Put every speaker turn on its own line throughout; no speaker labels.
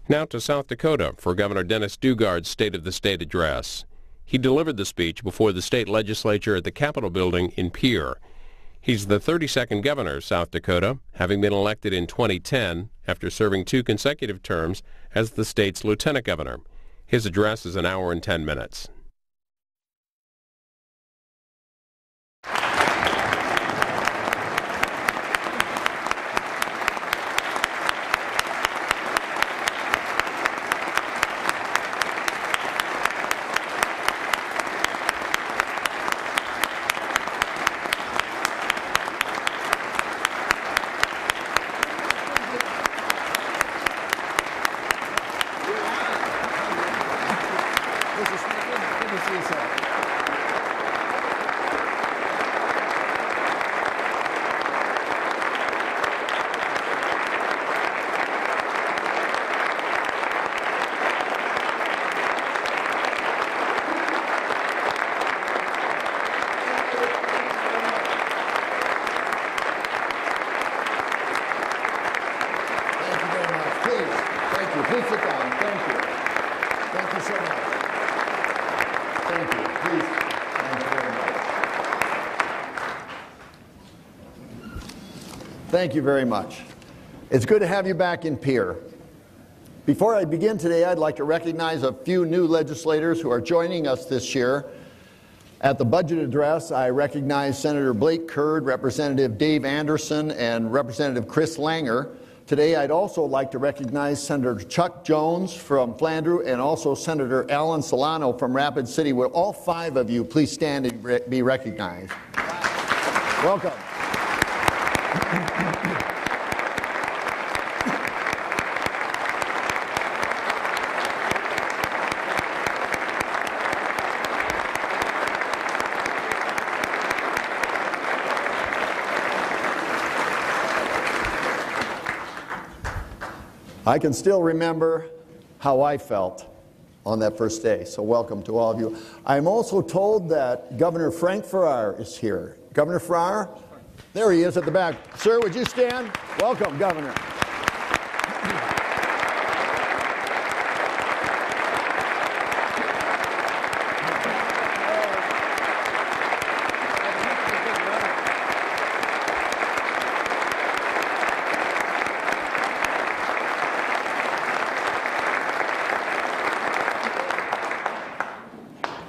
Now to South Dakota for Governor Dennis Daugaard's State of the State address. He delivered the speech before the state legislature at the Capitol building in Pierre. He's the 32nd governor of South Dakota, having been elected in 2010 after serving 2 consecutive terms as the state's lieutenant governor. His address is an hour and 10 minutes.
Please sit down. Thank you. Thank you so much. Thank you. Please. Thank you very much. Thank you very much. It's good to have you back in Pierre. Before I begin today, I'd like to recognize a few new legislators who are joining us this year. At the budget address, I recognize Senator Blake Curd, Representative Dave Anderson, and Representative Chris Langer. Today, I'd also like to recognize Senator Chuck Jones from Flandreau and also Senator Alan Solano from Rapid City. Will all 5 of you please stand and be recognized? Welcome. I can still remember how I felt on that first day, so welcome to all of you. I'm also told that Governor Frank Farrar is here. Governor Farrar? There he is at the back. Sir, would you stand? Welcome, Governor.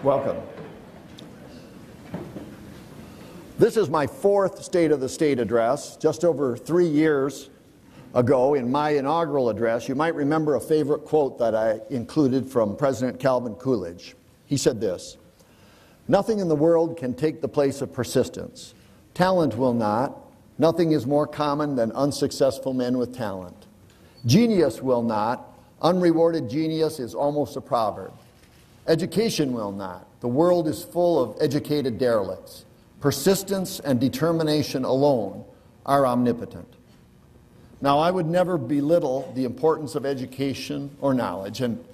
Welcome. This is my 4th State of the State address. Just over 3 years ago, in my inaugural address, you might remember a favorite quote that I included from President Calvin Coolidge. He said this: "Nothing in the world can take the place of persistence. Talent will not. Nothing is more common than unsuccessful men with talent. Genius will not. Unrewarded genius is almost a proverb. Education will not. The world is full of educated derelicts. Persistence and determination alone are omnipotent." Now, I would never belittle the importance of education or knowledge, and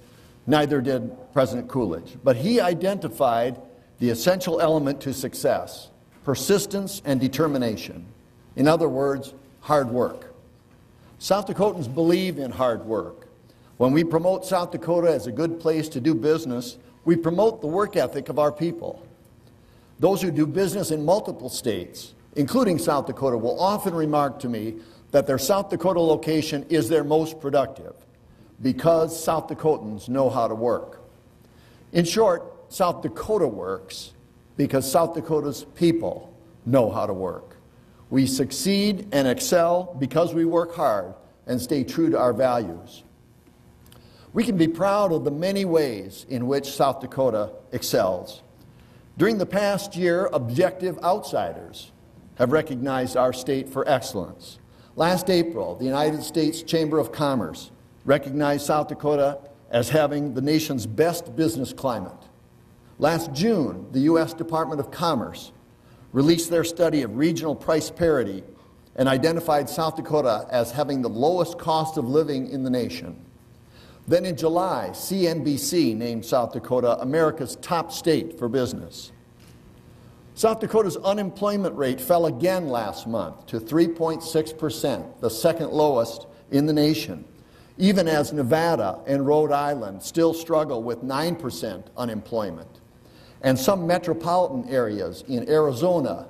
neither did President Coolidge. But he identified the essential element to success: persistence and determination. In other words, hard work. South Dakotans believe in hard work. When we promote South Dakota as a good place to do business, we promote the work ethic of our people. Those who do business in multiple states, including South Dakota, will often remark to me that their South Dakota location is their most productive because South Dakotans know how to work. In short, South Dakota works because South Dakota's people know how to work. We succeed and excel because we work hard and stay true to our values. We can be proud of the many ways in which South Dakota excels. During the past year, objective outsiders have recognized our state for excellence. Last April, the United States Chamber of Commerce recognized South Dakota as having the nation's best business climate. Last June, the U.S. Department of Commerce released their study of regional price parity and identified South Dakota as having the lowest cost of living in the nation. Then in July, CNBC named South Dakota America's top state for business. South Dakota's unemployment rate fell again last month to 3.6%, the second lowest in the nation. even as Nevada and Rhode Island still struggle with 9% unemployment. And some metropolitan areas in Arizona,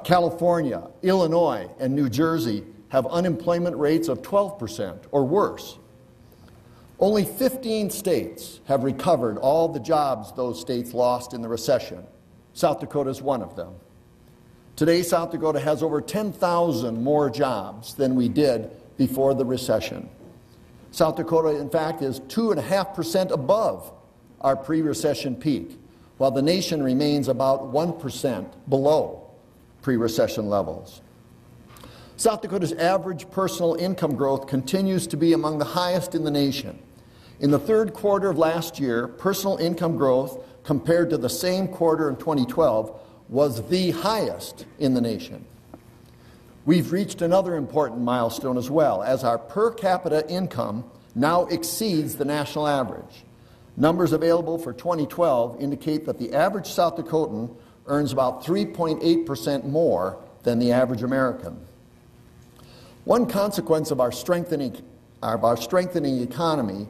California, Illinois, and New Jersey have unemployment rates of 12% or worse. Only 15 states have recovered all the jobs those states lost in the recession. South Dakota is one of them. Today, South Dakota has over 10,000 more jobs than we did before the recession. South Dakota, in fact, is 2.5% above our pre-recession peak, while the nation remains about 1% below pre-recession levels. South Dakota's average personal income growth continues to be among the highest in the nation. In the third quarter of last year, personal income growth compared to the same quarter in 2012 was the highest in the nation. We've reached another important milestone as well, as our per capita income now exceeds the national average. Numbers available for 2012 indicate that the average South Dakotan earns about 3.8% more than the average American. One consequence of our strengthening economy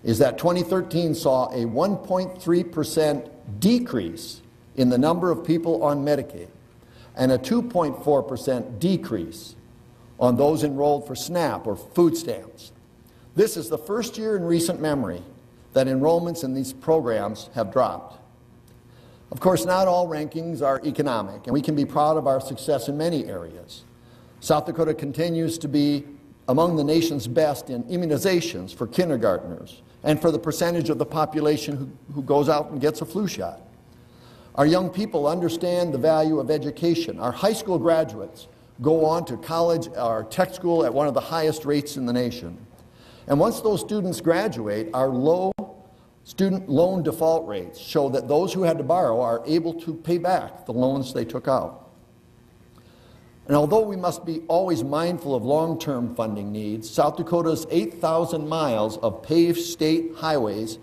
is that 2013 saw a 1.3% decrease in the number of people on Medicaid and a 2.4% decrease on those enrolled for SNAP or food stamps. This is the first year in recent memory that enrollments in these programs have dropped. Of course, not all rankings are economic, and we can be proud of our success in many areas. South Dakota continues to be among the nation's best in immunizations for kindergartners and for the percentage of the population who goes out and gets a flu shot. Our young people understand the value of education. Our high school graduates go on to college or tech school at one of the highest rates in the nation. And once those students graduate, our low student loan default rates show that those who had to borrow are able to pay back the loans they took out. And although we must be always mindful of long-term funding needs, South Dakota's 8,000 miles of paved state highways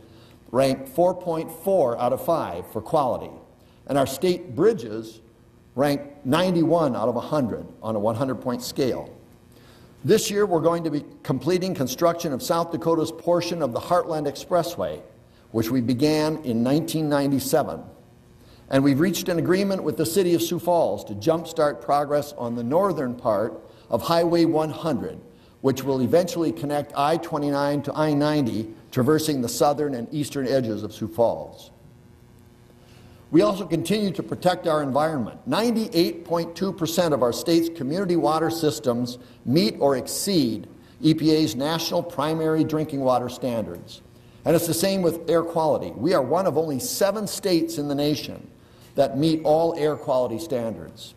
rank 4.4 out of 5 for quality. And our state bridges rank 91 out of 100 on a 100-point scale. This year, we're going to be completing construction of South Dakota's portion of the Heartland Expressway, which we began in 1997. And we've reached an agreement with the city of Sioux Falls to jumpstart progress on the northern part of Highway 100, which will eventually connect I-29 to I-90, traversing the southern and eastern edges of Sioux Falls. We also continue to protect our environment. 98.2% of our state's community water systems meet or exceed EPA's national primary drinking water standards. And it's the same with air quality. We are one of only 7 states in the nation that meet all air quality standards.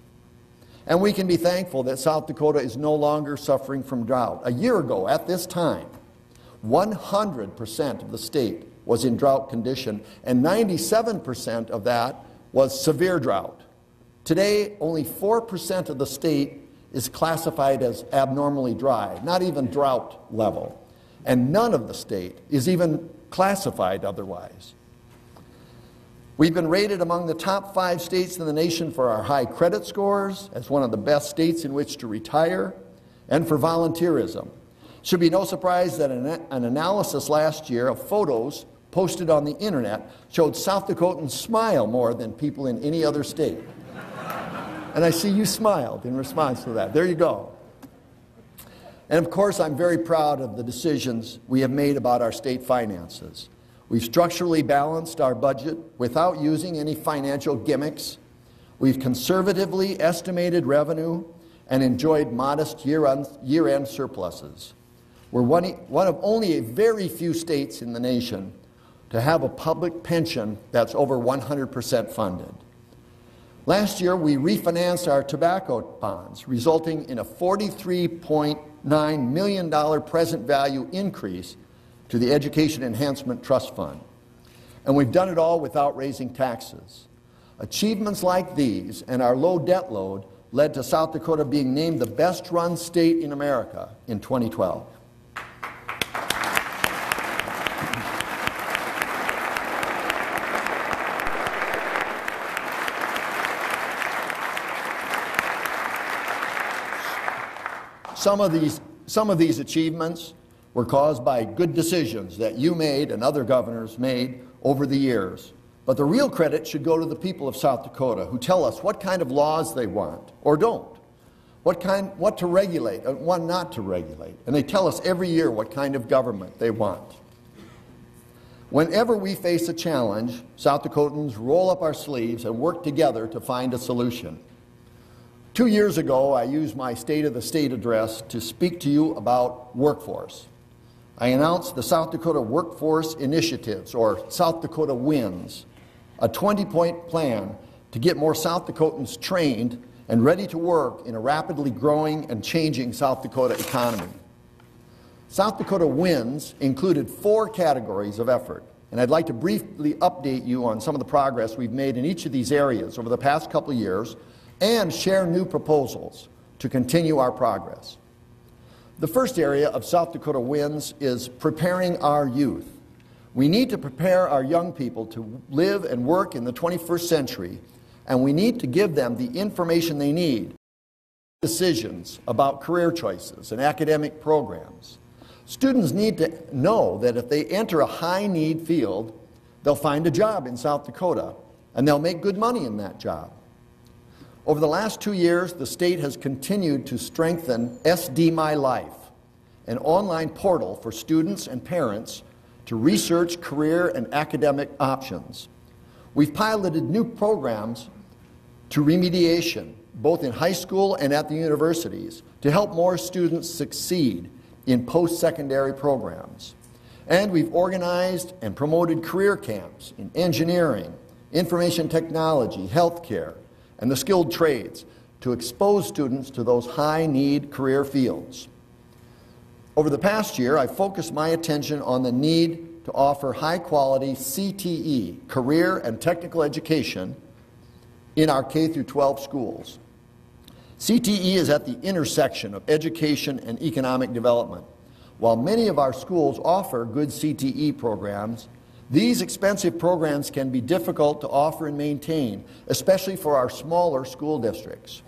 And we can be thankful that South Dakota is no longer suffering from drought. A year ago, at this time, 100% of the state was in drought condition, and 97% of that was severe drought. Today, only 4% of the state is classified as abnormally dry, not even drought level. And none of the state is even classified otherwise. We've been rated among the top 5 states in the nation for our high credit scores, as one of the best states in which to retire, and for volunteerism. Should be no surprise that an analysis last year of photos posted on the internet showed South Dakotans smile more than people in any other state. And I see you smiled in response to that. There you go. And of course, I'm very proud of the decisions we have made about our state finances. We've structurally balanced our budget without using any financial gimmicks. We've conservatively estimated revenue and enjoyed modest year-end surpluses. We're one of only a very few states in the nation to have a public pension that's over 100% funded. Last year, we refinanced our tobacco bonds, resulting in a $43.9 million present value increase to the Education Enhancement Trust Fund. And we've done it all without raising taxes. Achievements like these and our low debt load led to South Dakota being named the best-run state in America in 2012. Some of these achievements were caused by good decisions that you made and other governors made over the years. But the real credit should go to the people of South Dakota who tell us what kind of laws they want or don't, what to regulate and what not to regulate. And they tell us every year what kind of government they want. Whenever we face a challenge, South Dakotans roll up our sleeves and work together to find a solution. 2 years ago, I used my State of the State address to speak to you about workforce. I announced the South Dakota Workforce Initiatives, or South Dakota WINS, a 20-point plan to get more South Dakotans trained and ready to work in a rapidly growing and changing South Dakota economy. South Dakota WINS included 4 categories of effort, and I'd like to briefly update you on some of the progress we've made in each of these areas over the past couple of years and share new proposals to continue our progress. The first area of South Dakota WINS is preparing our youth. We need to prepare our young people to live and work in the 21st century, and we need to give them the information they need, decisions about career choices and academic programs. Students need to know that if they enter a high-need field, they'll find a job in South Dakota, and they'll make good money in that job. Over the last 2 years, the state has continued to strengthen SD My Life, an online portal for students and parents to research career and academic options. We've piloted new programs to remediation, both in high school and at the universities, to help more students succeed in post-secondary programs. And we've organized and promoted career camps in engineering, information technology, healthcare, and the skilled trades to expose students to those high-need career fields. Over the past year, I focused my attention on the need to offer high-quality CTE, career and technical education, in our K-12 schools. CTE is at the intersection of education and economic development. While many of our schools offer good CTE programs, these expensive programs can be difficult to offer and maintain, especially for our smaller school districts.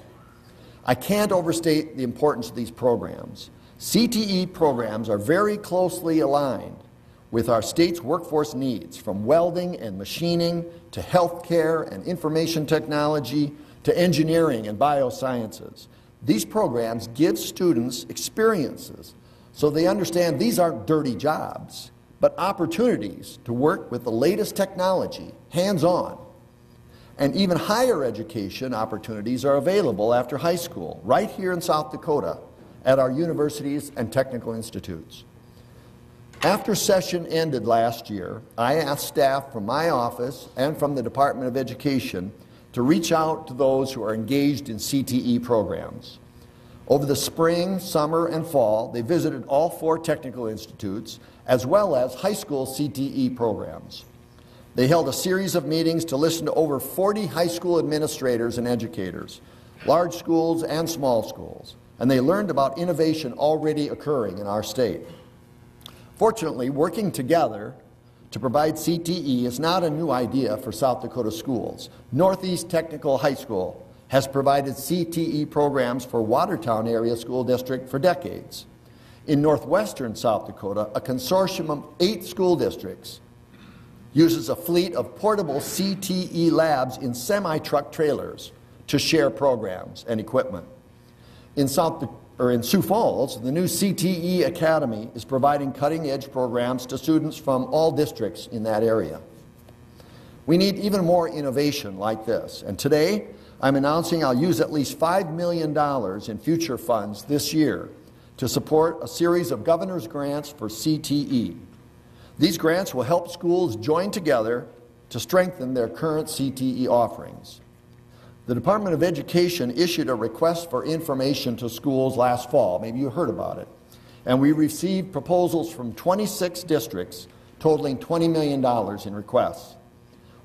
I can't overstate the importance of these programs. CTE programs are very closely aligned with our state's workforce needs, from welding and machining to healthcare and information technology to engineering and biosciences. These programs give students experiences so they understand these aren't dirty jobs, but opportunities to work with the latest technology, hands-on. And even higher education opportunities are available after high school, right here in South Dakota, at our universities and technical institutes. After session ended last year, I asked staff from my office and from the Department of Education to reach out to those who are engaged in CTE programs. Over the spring, summer, and fall, they visited all 4 technical institutes, as well as high school CTE programs. They held a series of meetings to listen to over 40 high school administrators and educators, large schools and small schools, and they learned about innovation already occurring in our state. Fortunately, working together to provide CTE is not a new idea for South Dakota schools. Northeast Technical High School has provided CTE programs for Watertown Area School District for decades. In northwestern South Dakota, a consortium of 8 school districts uses a fleet of portable CTE labs in semi-truck trailers to share programs and equipment. In Sioux Falls, the new CTE Academy is providing cutting-edge programs to students from all districts in that area. We need even more innovation like this, and today I'm announcing I'll use at least $5 million in future funds this year to support a series of governor's grants for CTE. These grants will help schools join together to strengthen their current CTE offerings. The Department of Education issued a request for information to schools last fall. Maybe you heard about it. And we received proposals from 26 districts totaling $20 million in requests.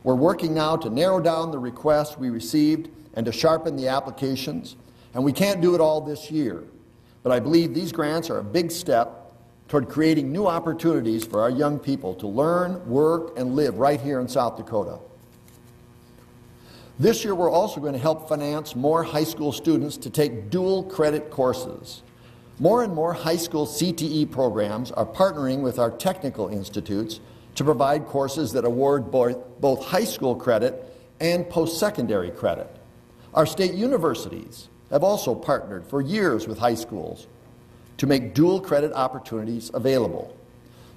We're working now to narrow down the requests we received and to sharpen the applications, and we can't do it all this year. But I believe these grants are a big step toward creating new opportunities for our young people to learn, work, and live right here in South Dakota. This year, we're also going to help finance more high school students to take dual credit courses. More and more high school CTE programs are partnering with our technical institutes to provide courses that award both high school credit and post-secondary credit. Our state universities have also partnered for years with high schools to make dual credit opportunities available.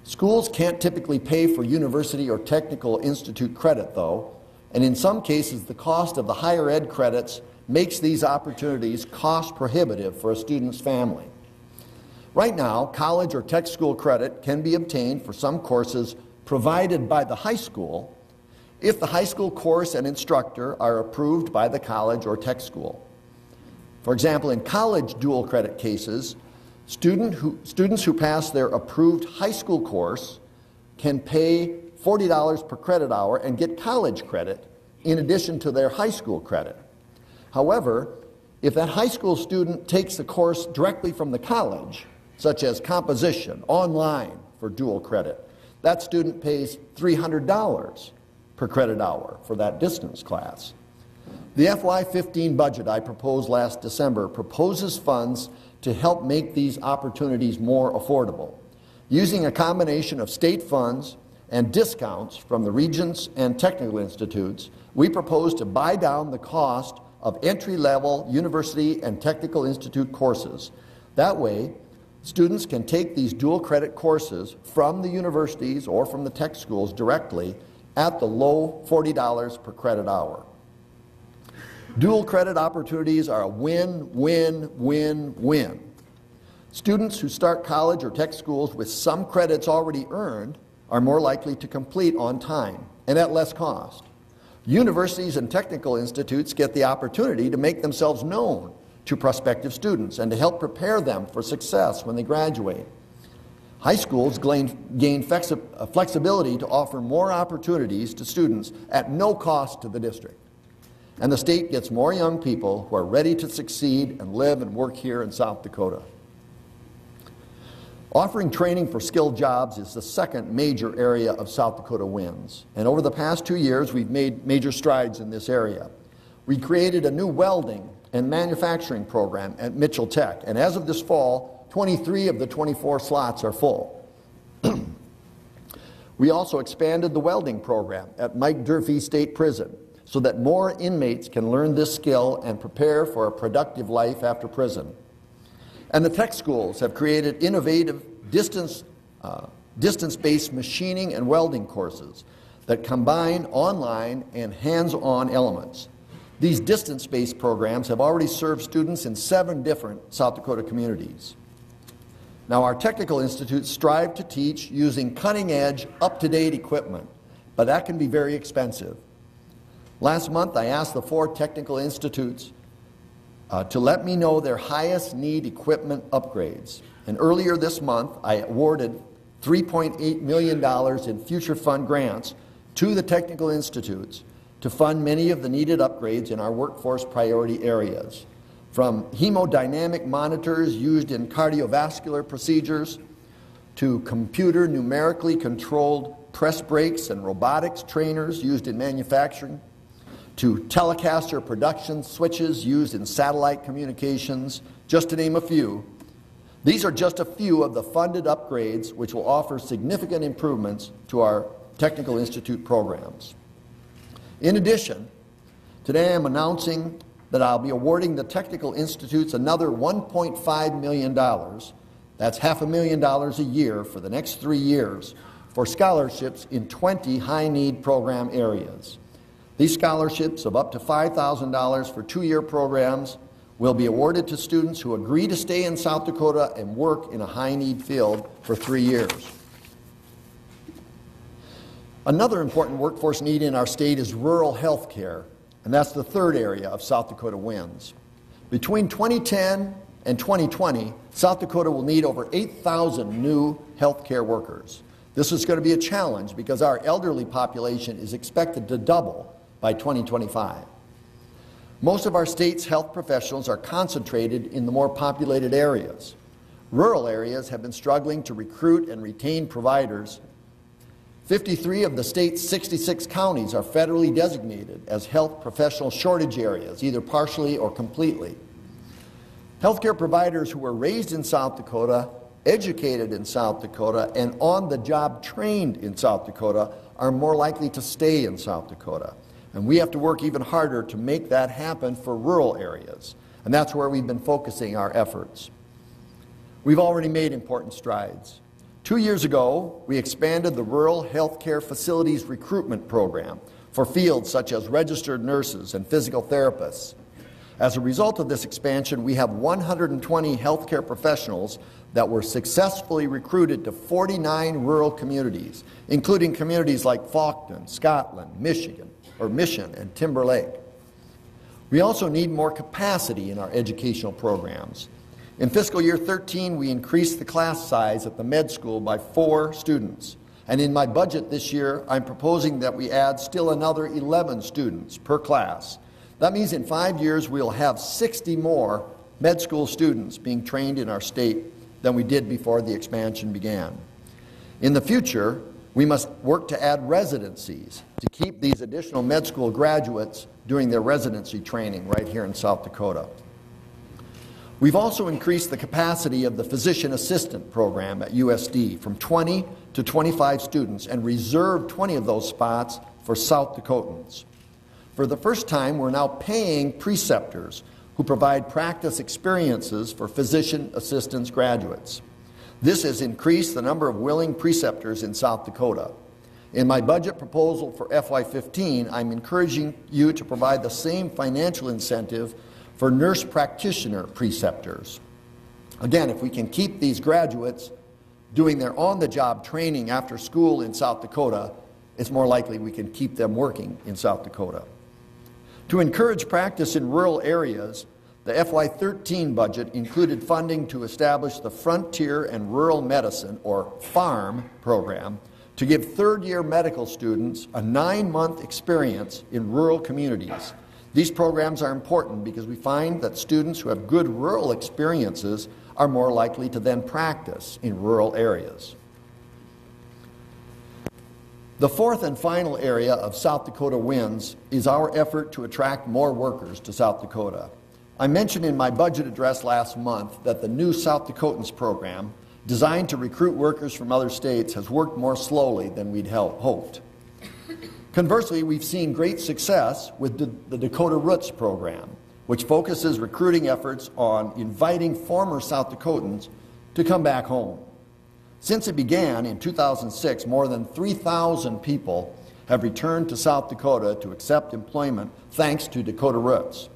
Schools can't typically pay for university or technical institute credit, though, and in some cases the cost of the higher ed credits makes these opportunities cost prohibitive for a student's family. Right now, college or tech school credit can be obtained for some courses provided by the high school if the high school course and instructor are approved by the college or tech school. For example, in college dual credit cases, students who pass their approved high school course can pay $40 per credit hour and get college credit in addition to their high school credit. However, if that high school student takes the course directly from the college, such as composition, online for dual credit, that student pays $300 per credit hour for that distance class. The FY15 budget I proposed last December proposes funds to help make these opportunities more affordable. Using a combination of state funds and discounts from the regents and technical institutes, we propose to buy down the cost of entry-level university and technical institute courses. That way, students can take these dual credit courses from the universities or from the tech schools directly at the low $40 per credit hour. Dual credit opportunities are a win, win, win, win. Students who start college or tech schools with some credits already earned are more likely to complete on time and at less cost. Universities and technical institutes get the opportunity to make themselves known to prospective students and to help prepare them for success when they graduate. High schools gain flexibility to offer more opportunities to students at no cost to the district. And the state gets more young people who are ready to succeed and live and work here in South Dakota. Offering training for skilled jobs is the second major area of South Dakota wins. And over the past 2 years, we've made major strides in this area. We created a new welding and manufacturing program at Mitchell Tech, and as of this fall, 23 of the 24 slots are full. We also expanded the welding program at Mike Durfee State Prison so that more inmates can learn this skill and prepare for a productive life after prison. And the tech schools have created innovative distance-based machining and welding courses that combine online and hands-on elements. These distance-based programs have already served students in 7 different South Dakota communities. Now, our technical institutes strive to teach using cutting-edge, up-to-date equipment, but that can be very expensive. Last month, I asked the 4 technical institutes to let me know their highest need equipment upgrades. And earlier this month, I awarded $3.8 million in future fund grants to the technical institutes to fund many of the needed upgrades in our workforce priority areas, from hemodynamic monitors used in cardiovascular procedures to computer numerically controlled press brakes and robotics trainers used in manufacturing, to Telecaster production switches used in satellite communications, just to name a few. These are just a few of the funded upgrades which will offer significant improvements to our technical institute programs. In addition, today I'm announcing that I'll be awarding the technical institutes another $1.5 million, that's $500,000 a year for the next 3 years, for scholarships in 20 high-need program areas. These scholarships of up to $5,000 for 2-year programs will be awarded to students who agree to stay in South Dakota and work in a high-need field for 3 years. Another important workforce need in our state is rural health care, and that's the third area of South Dakota wins. Between 2010 and 2020, South Dakota will need over 8,000 new health care workers. This is going to be a challenge because our elderly population is expected to double by 2025. Most of our state's health professionals are concentrated in the more populated areas. Rural areas have been struggling to recruit and retain providers. 53 of the state's 66 counties are federally designated as health professional shortage areas, either partially or completely. Healthcare providers who were raised in South Dakota, educated in South Dakota, and on-the-job trained in South Dakota are more likely to stay in South Dakota. And we have to work even harder to make that happen for rural areas. And that's where we've been focusing our efforts. We've already made important strides. 2 years ago, we expanded the Rural Healthcare Facilities Recruitment Program for fields such as registered nurses and physical therapists. As a result of this expansion, we have 120 healthcare professionals that were successfully recruited to 49 rural communities, including communities like Faulkton, Scotland, Mission, and Timber Lake. We also need more capacity in our educational programs. In fiscal year 13, we increased the class size at the med school by 4 students. And in my budget this year, I'm proposing that we add still another 11 students per class. That means in 5 years, we'll have 60 more med school students being trained in our state than we did before the expansion began. In the future, we must work to add residencies to keep these additional med school graduates doing their residency training right here in South Dakota. We've also increased the capacity of the physician assistant program at USD from 20 to 25 students and reserved 20 of those spots for South Dakotans. For the first time, we're now paying preceptors who provide practice experiences for physician assistants graduates. This has increased the number of willing preceptors in South Dakota. In my budget proposal for FY15, I'm encouraging you to provide the same financial incentive for nurse practitioner preceptors. Again, if we can keep these graduates doing their on-the-job training after school in South Dakota, it's more likely we can keep them working in South Dakota. To encourage practice in rural areas, the FY13 budget included funding to establish the Frontier and Rural Medicine, or FARM, program to give third-year medical students a 9-month experience in rural communities. These programs are important because we find that students who have good rural experiences are more likely to then practice in rural areas. The fourth and final area of South Dakota wins is our effort to attract more workers to South Dakota. I mentioned in my budget address last month that the new South Dakotans program, designed to recruit workers from other states, has worked more slowly than we'd hoped. Conversely, we've seen great success with the Dakota Roots program, which focuses recruiting efforts on inviting former South Dakotans to come back home. Since it began in 2006, more than 3,000 people have returned to South Dakota to accept employment thanks to Dakota Roots.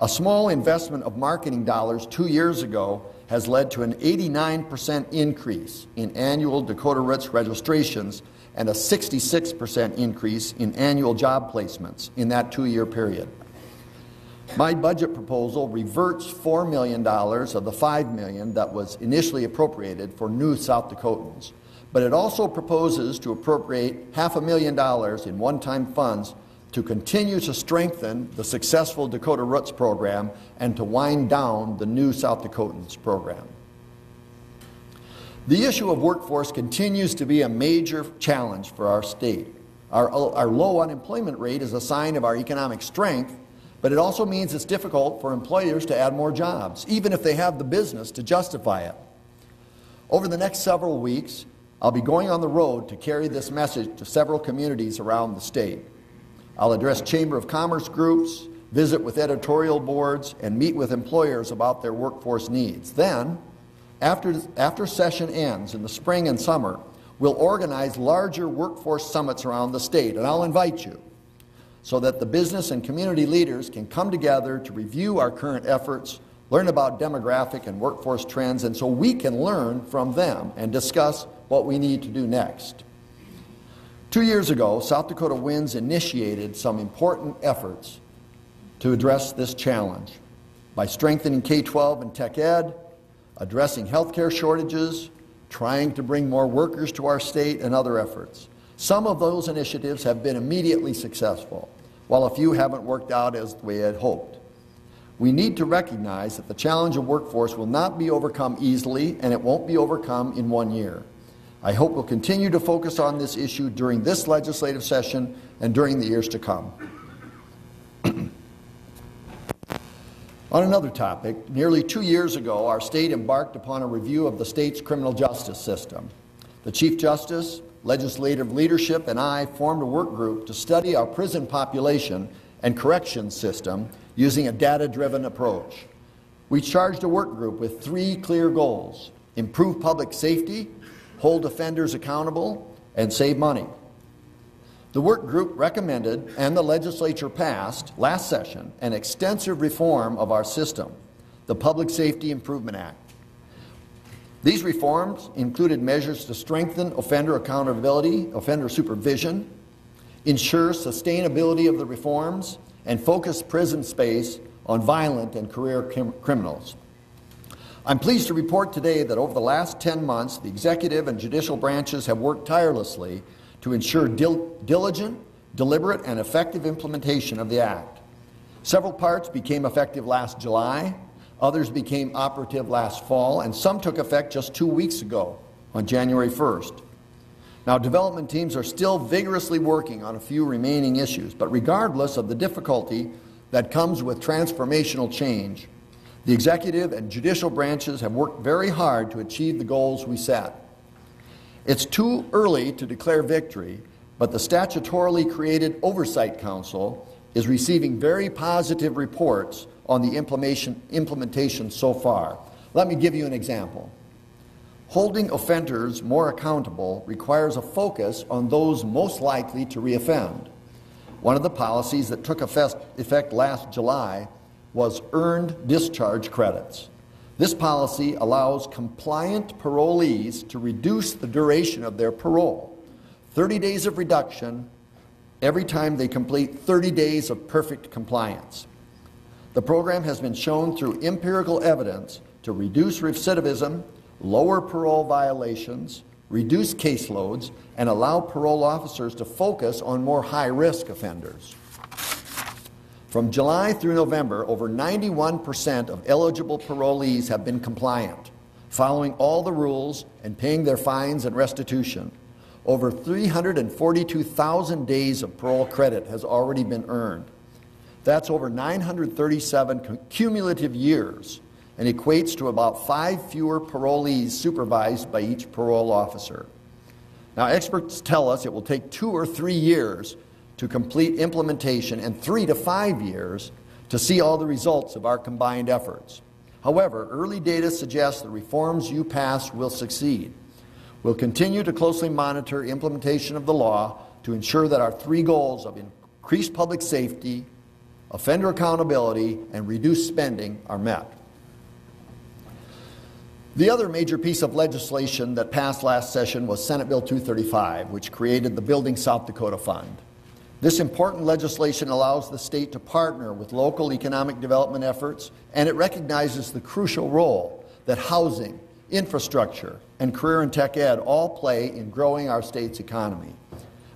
A small investment of marketing dollars 2 years ago has led to an 89% increase in annual Dakota Roots registrations and a 66% increase in annual job placements in that 2-year period. My budget proposal reverts $4 million of the $5 million that was initially appropriated for new South Dakotans, but it also proposes to appropriate $500,000 in one-time funds to continue to strengthen the successful Dakota Roots program and to wind down the new South Dakotans program. The issue of workforce continues to be a major challenge for our state. Our low unemployment rate is a sign of our economic strength, but it also means it's difficult for employers to add more jobs, even if they have the business to justify it. Over the next several weeks, I'll be going on the road to carry this message to several communities around the state. I'll address Chamber of Commerce groups, visit with editorial boards, and meet with employers about their workforce needs. Then, after session ends in the spring and summer, we'll organize larger workforce summits around the state, and I'll invite you so that the business and community leaders can come together to review our current efforts, learn about demographic and workforce trends, and so we can learn from them and discuss what we need to do next. 2 years ago, South Dakota Wins initiated some important efforts to address this challenge by strengthening K-12 and tech ed, addressing healthcare shortages, trying to bring more workers to our state, and other efforts. Some of those initiatives have been immediately successful, while a few haven't worked out as we had hoped. We need to recognize that the challenge of workforce will not be overcome easily, and it won't be overcome in 1 year. I hope we'll continue to focus on this issue during this legislative session and during the years to come. On another topic, nearly 2 years ago, our state embarked upon a review of the state's criminal justice system. The Chief Justice, legislative leadership, and I formed a work group to study our prison population and corrections system using a data-driven approach. We charged a work group with 3 clear goals: improve public safety, hold offenders accountable, and save money. The work group recommended, and the legislature passed last session, an extensive reform of our system, the Public Safety Improvement Act. These reforms included measures to strengthen offender accountability, offender supervision, ensure sustainability of the reforms, and focus prison space on violent and career criminals. I'm pleased to report today that over the last 10 months, the executive and judicial branches have worked tirelessly to ensure diligent, deliberate, and effective implementation of the Act. Several parts became effective last July, others became operative last fall, and some took effect just 2 weeks ago on January 1st. Now, development teams are still vigorously working on a few remaining issues, but regardless of the difficulty that comes with transformational change, the executive and judicial branches have worked very hard to achieve the goals we set. It's too early to declare victory, but the statutorily created Oversight Council is receiving very positive reports on the implementation so far. Let me give you an example. Holding offenders more accountable requires a focus on those most likely to reoffend. One of the policies that took effect last July was earned discharge credits. This policy allows compliant parolees to reduce the duration of their parole, 30 days of reduction every time they complete 30 days of perfect compliance. The program has been shown through empirical evidence to reduce recidivism, lower parole violations, reduce caseloads, and allow parole officers to focus on more high-risk offenders. From July through November, over 91% of eligible parolees have been compliant, following all the rules and paying their fines and restitution. Over 342,000 days of parole credit has already been earned. That's over 937 cumulative years and equates to about 5 fewer parolees supervised by each parole officer. Now, experts tell us it will take 2 or 3 years to complete implementation and 3 to 5 years to see all the results of our combined efforts. However, early data suggests the reforms you pass will succeed. We'll continue to closely monitor implementation of the law to ensure that our 3 goals of increased public safety, offender accountability, and reduced spending are met. The other major piece of legislation that passed last session was Senate Bill 235, which created the Building South Dakota Fund. This important legislation allows the state to partner with local economic development efforts, and it recognizes the crucial role that housing, infrastructure, and career and tech ed all play in growing our state's economy.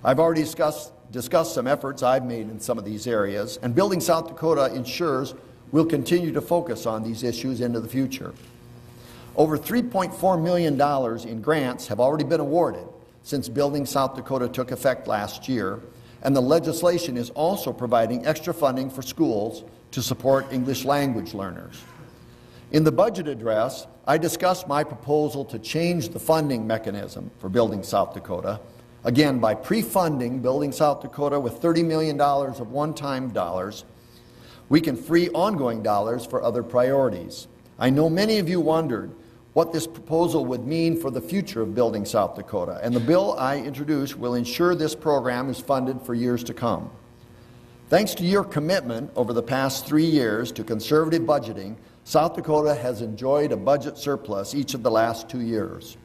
I've already discussed some efforts I've made in some of these areas, and Building South Dakota ensures we'll continue to focus on these issues into the future. Over $3.4 million in grants have already been awarded since Building South Dakota took effect last year, and the legislation is also providing extra funding for schools to support English language learners. In the budget address, I discussed my proposal to change the funding mechanism for Building South Dakota, again by pre-funding Building South Dakota with $30 million of one-time dollars. We can free ongoing dollars for other priorities. I know many of you wondered what this proposal would mean for the future of Building South Dakota, and the bill I introduced will ensure this program is funded for years to come. Thanks to your commitment over the past 3 years to conservative budgeting, South Dakota has enjoyed a budget surplus each of the last 2 years.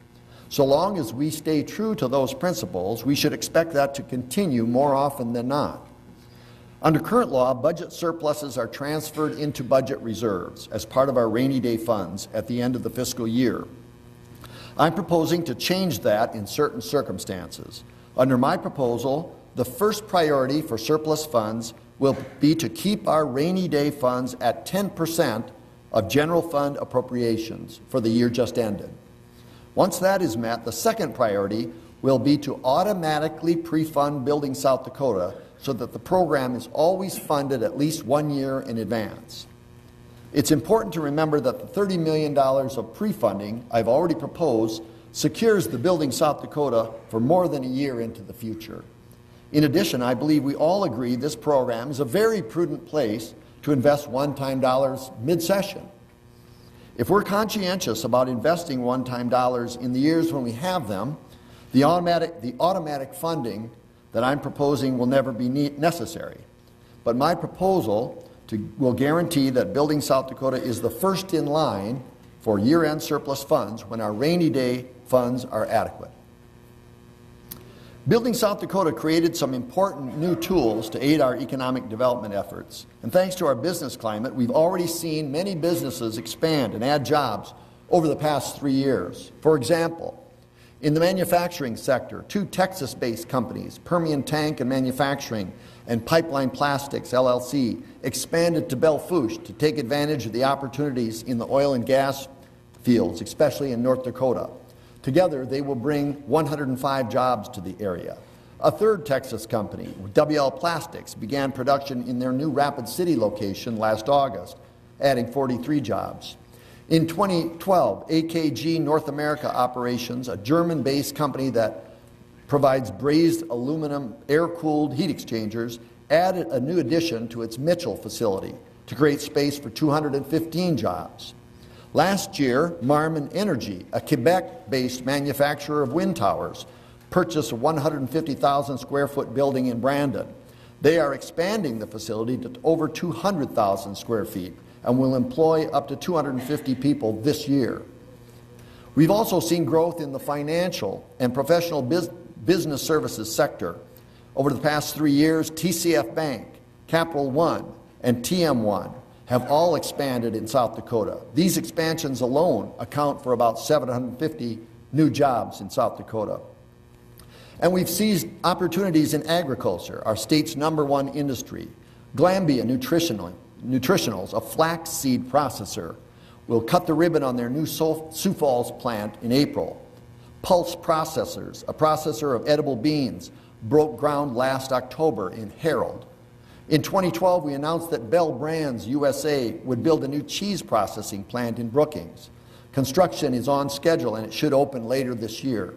So long as we stay true to those principles, we should expect that to continue more often than not. Under current law, budget surpluses are transferred into budget reserves as part of our rainy day funds at the end of the fiscal year. I'm proposing to change that in certain circumstances. Under my proposal, the first priority for surplus funds will be to keep our rainy day funds at 10% of general fund appropriations for the year just ended. Once that is met, the second priority will be to automatically pre-fund Building South Dakota so that the program is always funded at least 1 year in advance. It's important to remember that the $30 million of pre-funding I've already proposed secures the Building South Dakota for more than a year into the future. In addition, I believe we all agree this program is a very prudent place to invest one-time dollars mid-session. If we're conscientious about investing one-time dollars in the years when we have them, the automatic funding that I'm proposing will never be necessary. But my proposal will guarantee that Building South Dakota is the first in line for year-end surplus funds when our rainy day funds are adequate. Building South Dakota created some important new tools to aid our economic development efforts. And thanks to our business climate, we've already seen many businesses expand and add jobs over the past 3 years. For example, in the manufacturing sector, 2 Texas-based companies, Permian Tank and Manufacturing and Pipeline Plastics, LLC, expanded to Belfouche to take advantage of the opportunities in the oil and gas fields, especially in North Dakota. Together, they will bring 105 jobs to the area. A third Texas company, WL Plastics, began production in their new Rapid City location last August, adding 43 jobs. In 2012, AKG North America Operations, a German-based company that provides brazed aluminum air-cooled heat exchangers, added a new addition to its Mitchell facility to create space for 215 jobs. Last year, Marmon Energy, a Quebec-based manufacturer of wind towers, purchased a 150,000 square foot building in Brandon. They are expanding the facility to over 200,000 square feet and will employ up to 250 people this year. We've also seen growth in the financial and professional business services sector. Over the past 3 years, TCF Bank, Capital One, and TM1 have all expanded in South Dakota. These expansions alone account for about 750 new jobs in South Dakota. And we've seized opportunities in agriculture, our state's #1 industry. Glambia Nutritionals, a flaxseed processor, will cut the ribbon on their new Sioux Falls plant in April. Pulse Processors, a processor of edible beans, broke ground last October in Harold. In 2012, we announced that Bell Brands USA would build a new cheese processing plant in Brookings. Construction is on schedule and it should open later this year.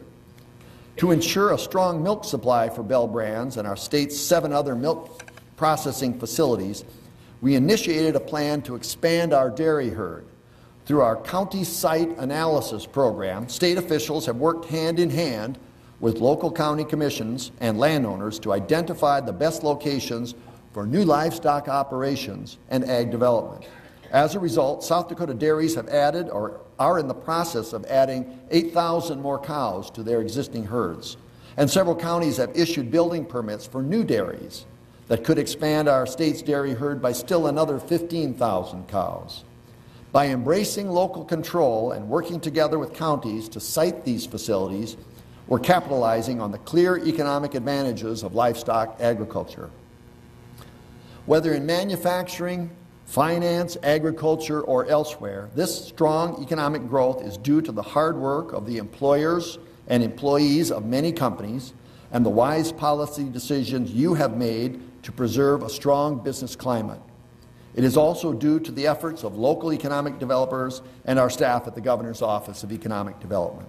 To ensure a strong milk supply for Bell Brands and our state's 7 other milk processing facilities, we initiated a plan to expand our dairy herd. Through our county site analysis program, state officials have worked hand in hand with local county commissions and landowners to identify the best locations for new livestock operations and ag development. As a result, South Dakota dairies have added or are in the process of adding 8,000 more cows to their existing herds. And several counties have issued building permits for new dairies that could expand our state's dairy herd by still another 15,000 cows. By embracing local control and working together with counties to site these facilities, we're capitalizing on the clear economic advantages of livestock agriculture. Whether in manufacturing, finance, agriculture, or elsewhere, this strong economic growth is due to the hard work of the employers and employees of many companies and the wise policy decisions you have made to preserve a strong business climate. It is also due to the efforts of local economic developers and our staff at the Governor's Office of Economic Development.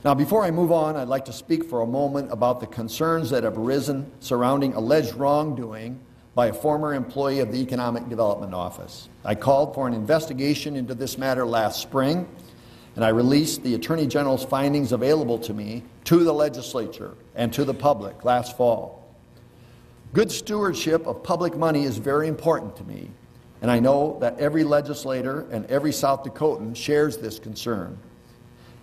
Now, before I move on, I'd like to speak for a moment about the concerns that have arisen surrounding alleged wrongdoing by a former employee of the Economic Development Office. I called for an investigation into this matter last spring, and I released the Attorney General's findings available to me to the legislature and to the public last fall. Good stewardship of public money is very important to me, and I know that every legislator and every South Dakotan shares this concern.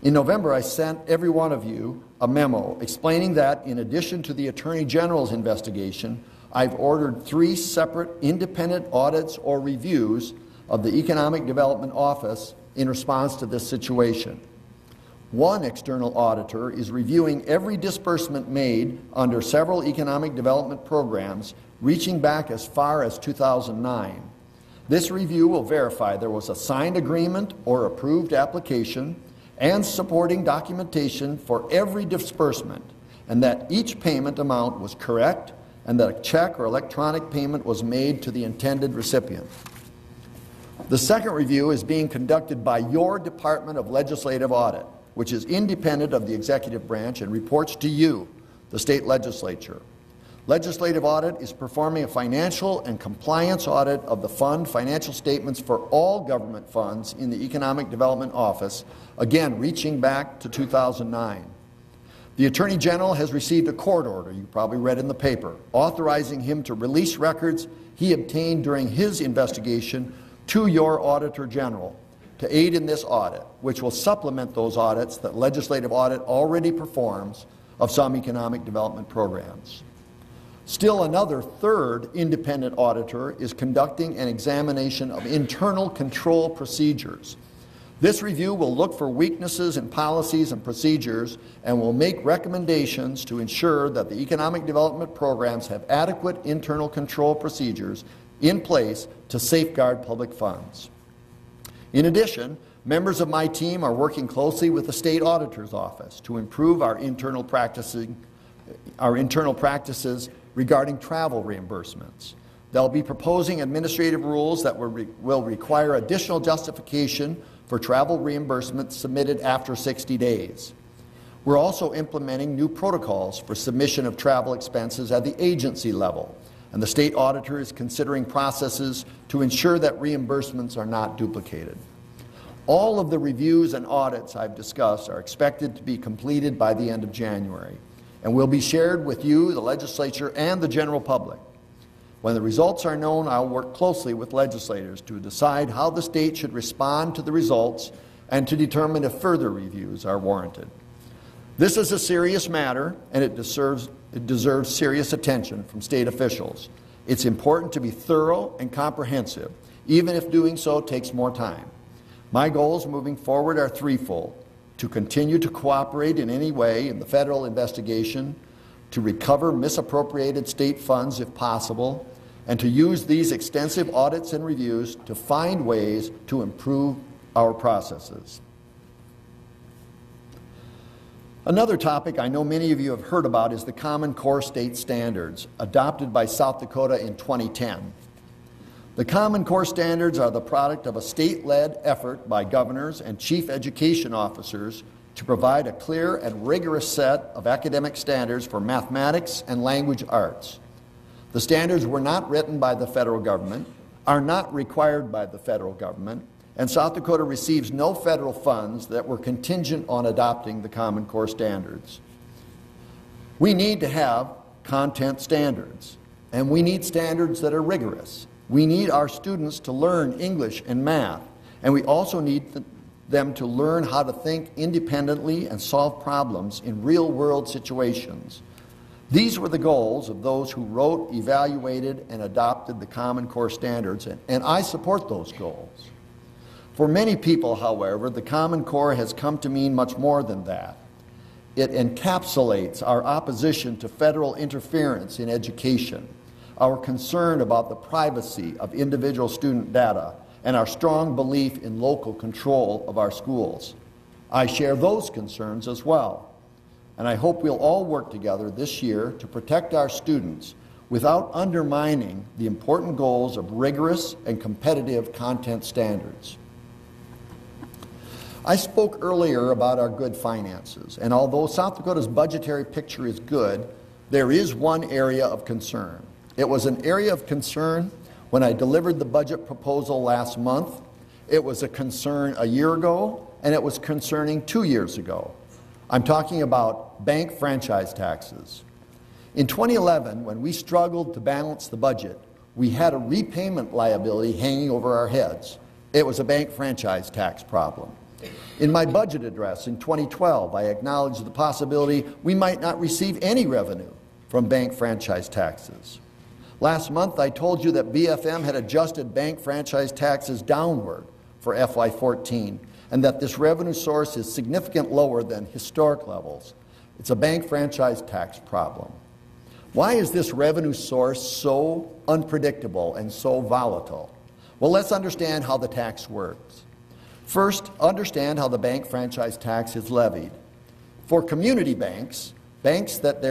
In November, I sent every one of you a memo explaining that in addition to the Attorney General's investigation, I've ordered 3 separate independent audits or reviews of the Economic Development Office in response to this situation. One external auditor is reviewing every disbursement made under several economic development programs reaching back as far as 2009. This review will verify there was a signed agreement or approved application and supporting documentation for every disbursement, and that each payment amount was correct and that a check or electronic payment was made to the intended recipient. The second review is being conducted by your Department of Legislative Audit, which is independent of the executive branch and reports to you, the state legislature. Legislative Audit is performing a financial and compliance audit of the fund financial statements for all government funds in the Economic Development Office, again reaching back to 2009. The Attorney General has received a court order, you probably read in the paper, authorizing him to release records he obtained during his investigation to your Auditor General to aid in this audit, which will supplement those audits that Legislative Audit already performs of some economic development programs. Still another third independent auditor is conducting an examination of internal control procedures. This review will look for weaknesses in policies and procedures and will make recommendations to ensure that the economic development programs have adequate internal control procedures in place to safeguard public funds. In addition, members of my team are working closely with the State Auditor's Office to improve our internal practices regarding travel reimbursements. They'll be proposing administrative rules that will require additional justification for travel reimbursements submitted after 60 days. We're also implementing new protocols for submission of travel expenses at the agency level, and the state auditor is considering processes to ensure that reimbursements are not duplicated. All of the reviews and audits I've discussed are expected to be completed by the end of January and will be shared with you, the legislature, and the general public. When the results are known, I'll work closely with legislators to decide how the state should respond to the results and to determine if further reviews are warranted. This is a serious matter, and it deserves serious attention from state officials. It's important to be thorough and comprehensive, even if doing so takes more time. My goals moving forward are threefold: to continue to cooperate in any way in the federal investigation, to recover misappropriated state funds if possible, and to use these extensive audits and reviews to find ways to improve our processes. Another topic I know many of you have heard about is the Common Core State Standards, adopted by South Dakota in 2010. The Common Core Standards are the product of a state-led effort by governors and chief education officers to provide a clear and rigorous set of academic standards for mathematics and language arts. The standards were not written by the federal government, are not required by the federal government, and South Dakota receives no federal funds that were contingent on adopting the Common Core Standards. We need to have content standards, and we need standards that are rigorous. We need our students to learn English and math, and we also need them to learn how to think independently and solve problems in real-world situations. These were the goals of those who wrote, evaluated, and adopted the Common Core Standards, and I support those goals. For many people, however, the Common Core has come to mean much more than that. It encapsulates our opposition to federal interference in education, our concern about the privacy of individual student data, and our strong belief in local control of our schools. I share those concerns as well, and I hope we'll all work together this year to protect our students without undermining the important goals of rigorous and competitive content standards. I spoke earlier about our good finances, and although South Dakota's budgetary picture is good, there is one area of concern. It was an area of concern when I delivered the budget proposal last month. It was a concern a year ago, and it was concerning 2 years ago. I'm talking about bank franchise taxes. In 2011, when we struggled to balance the budget, we had a repayment liability hanging over our heads. It was a bank franchise tax problem. In my budget address in 2012, I acknowledged the possibility we might not receive any revenue from bank franchise taxes. Last month, I told you that BFM had adjusted bank franchise taxes downward for FY14, and that this revenue source is significantly lower than historic levels. It's a bank franchise tax problem. Why is this revenue source so unpredictable and so volatile? Well, let's understand how the tax works. First, understand how the bank franchise tax is levied. For community banks, banks that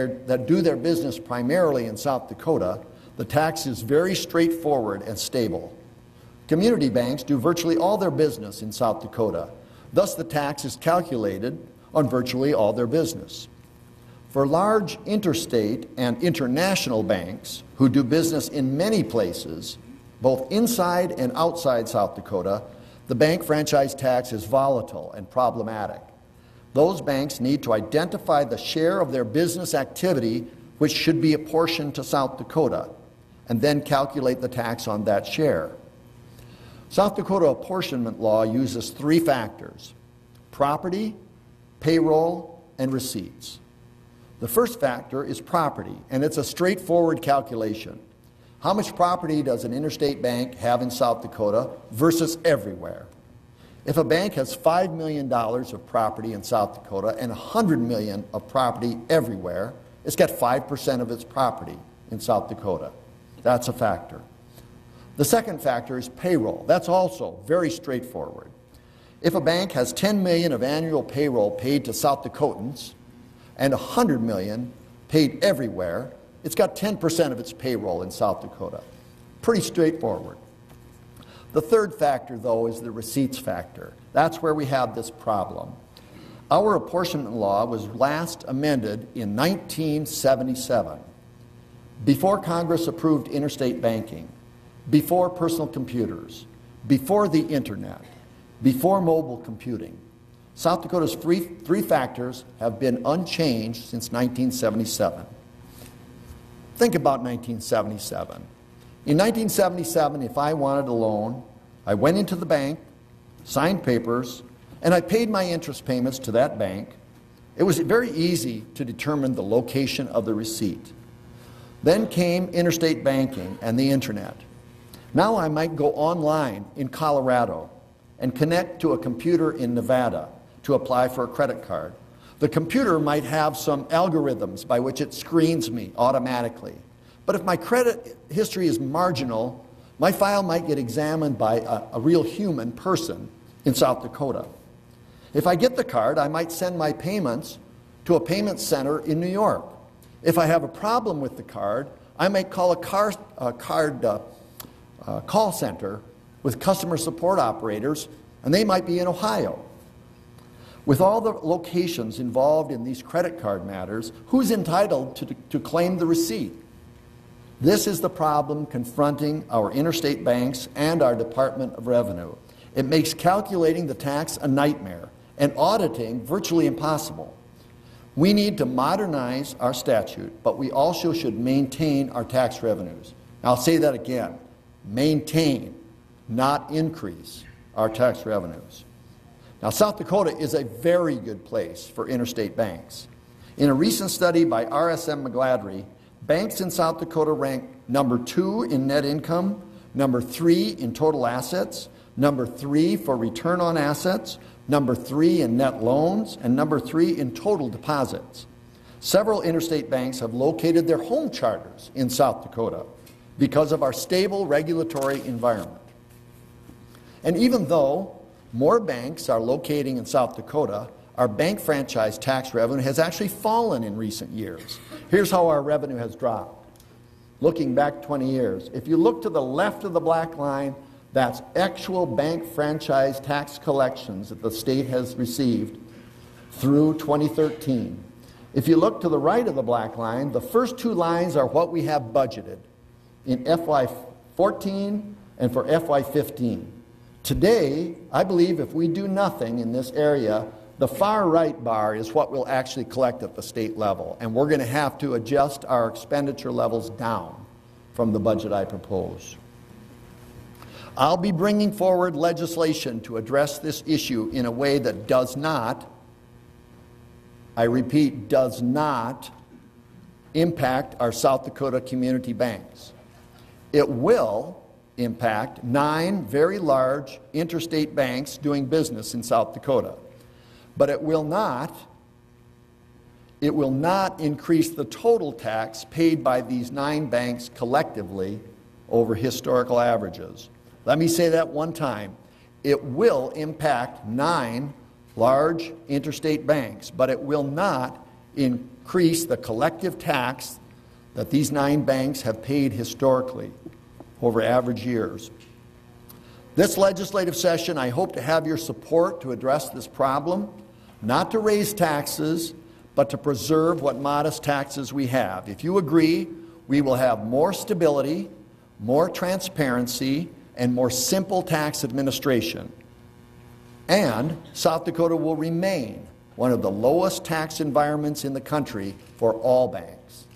do their business primarily in South Dakota, the tax is very straightforward and stable. Community banks do virtually all their business in South Dakota. Thus, the tax is calculated on virtually all their business. For large interstate and international banks who do business in many places, both inside and outside South Dakota, the bank franchise tax is volatile and problematic. Those banks need to identify the share of their business activity which should be apportioned to South Dakota, and then calculate the tax on that share. South Dakota apportionment law uses three factors: property, payroll, and receipts. The first factor is property, and it's a straightforward calculation. How much property does an interstate bank have in South Dakota versus everywhere? If a bank has $5 million of property in South Dakota and $100 million of property everywhere, it's got 5% of its property in South Dakota. That's a factor. The second factor is payroll. That's also very straightforward. If a bank has $10 million of annual payroll paid to South Dakotans and $100 million paid everywhere, it's got 10% of its payroll in South Dakota. Pretty straightforward. The third factor, though, is the receipts factor. That's where we have this problem. Our apportionment law was last amended in 1977, before Congress approved interstate banking, before personal computers, before the internet, before mobile computing. South Dakota's three factors have been unchanged since 1977. Think about 1977. In 1977, if I wanted a loan, I went into the bank, signed papers, and I paid my interest payments to that bank. It was very easy to determine the location of the receipt. Then came interstate banking and the internet. Now I might go online in Colorado and connect to a computer in Nevada to apply for a credit card. The computer might have some algorithms by which it screens me automatically. But if my credit history is marginal, my file might get examined by a real human person in South Dakota. If I get the card, I might send my payments to a payment center in New York. If I have a problem with the card, I might call a call center with customer support operators, and they might be in Ohio. With all the locations involved in these credit card matters, who's entitled to claim the receipt? This is the problem confronting our interstate banks and our Department of Revenue. It makes calculating the tax a nightmare and auditing virtually impossible. We need to modernize our statute, but we also should maintain our tax revenues. I'll say that again. Maintain, not increase, our tax revenues. Now, South Dakota is a very good place for interstate banks. In a recent study by RSM McGladrey, banks in South Dakota rank number 2 in net income, number 3 in total assets, number 3 for return on assets, number 3 in net loans, and number 3 in total deposits. Several interstate banks have located their home charters in South Dakota because of our stable regulatory environment. And even though more banks are locating in South Dakota, our bank franchise tax revenue has actually fallen in recent years. Here's how our revenue has dropped. Looking back 20 years, if you look to the left of the black line, that's actual bank franchise tax collections that the state has received through 2013. If you look to the right of the black line, the first two lines are what we have budgeted in FY14 and for FY15. Today, I believe if we do nothing in this area, the far right bar is what we'll actually collect at the state level, and we're going to have to adjust our expenditure levels down from the budget I propose. I'll be bringing forward legislation to address this issue in a way that does not, I repeat, does not impact our South Dakota community banks. It will impact 9 very large interstate banks doing business in South Dakota. But it will not increase the total tax paid by these 9 banks collectively over historical averages. Let me say that one time. It will impact 9 large interstate banks, but it will not increase the collective tax that these 9 banks have paid historically over average years. This legislative session, I hope to have your support to address this problem, not to raise taxes, but to preserve what modest taxes we have. If you agree, we will have more stability, more transparency, and more simple tax administration. And South Dakota will remain one of the lowest tax environments in the country for all banks.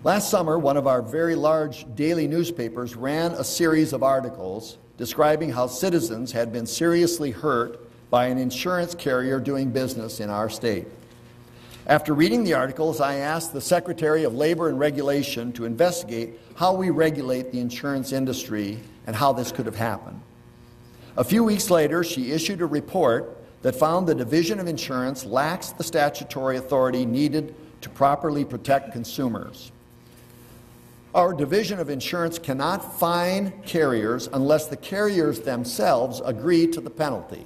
Last summer, one of our very large daily newspapers ran a series of articles describing how citizens had been seriously hurt by an insurance carrier doing business in our state. After reading the articles, I asked the Secretary of Labor and Regulation to investigate how we regulate the insurance industry and how this could have happened. A few weeks later, she issued a report that found the Division of Insurance lacks the statutory authority needed to properly protect consumers. Our Division of Insurance cannot fine carriers unless the carriers themselves agree to the penalty.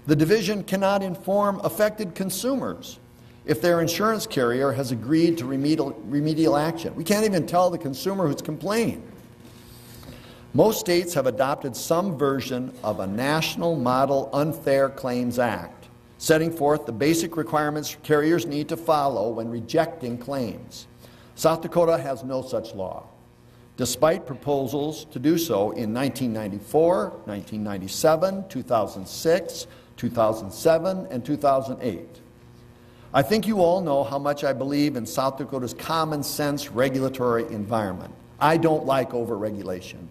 The division cannot inform affected consumers if their insurance carrier has agreed to remedial action. We can't even tell the consumer who's complaining. Most states have adopted some version of a National Model Unfair Claims Act, setting forth the basic requirements carriers need to follow when rejecting claims. South Dakota has no such law, despite proposals to do so in 1994, 1997, 2006, 2007, and 2008. I think you all know how much I believe in South Dakota's common sense regulatory environment. I don't like overregulation.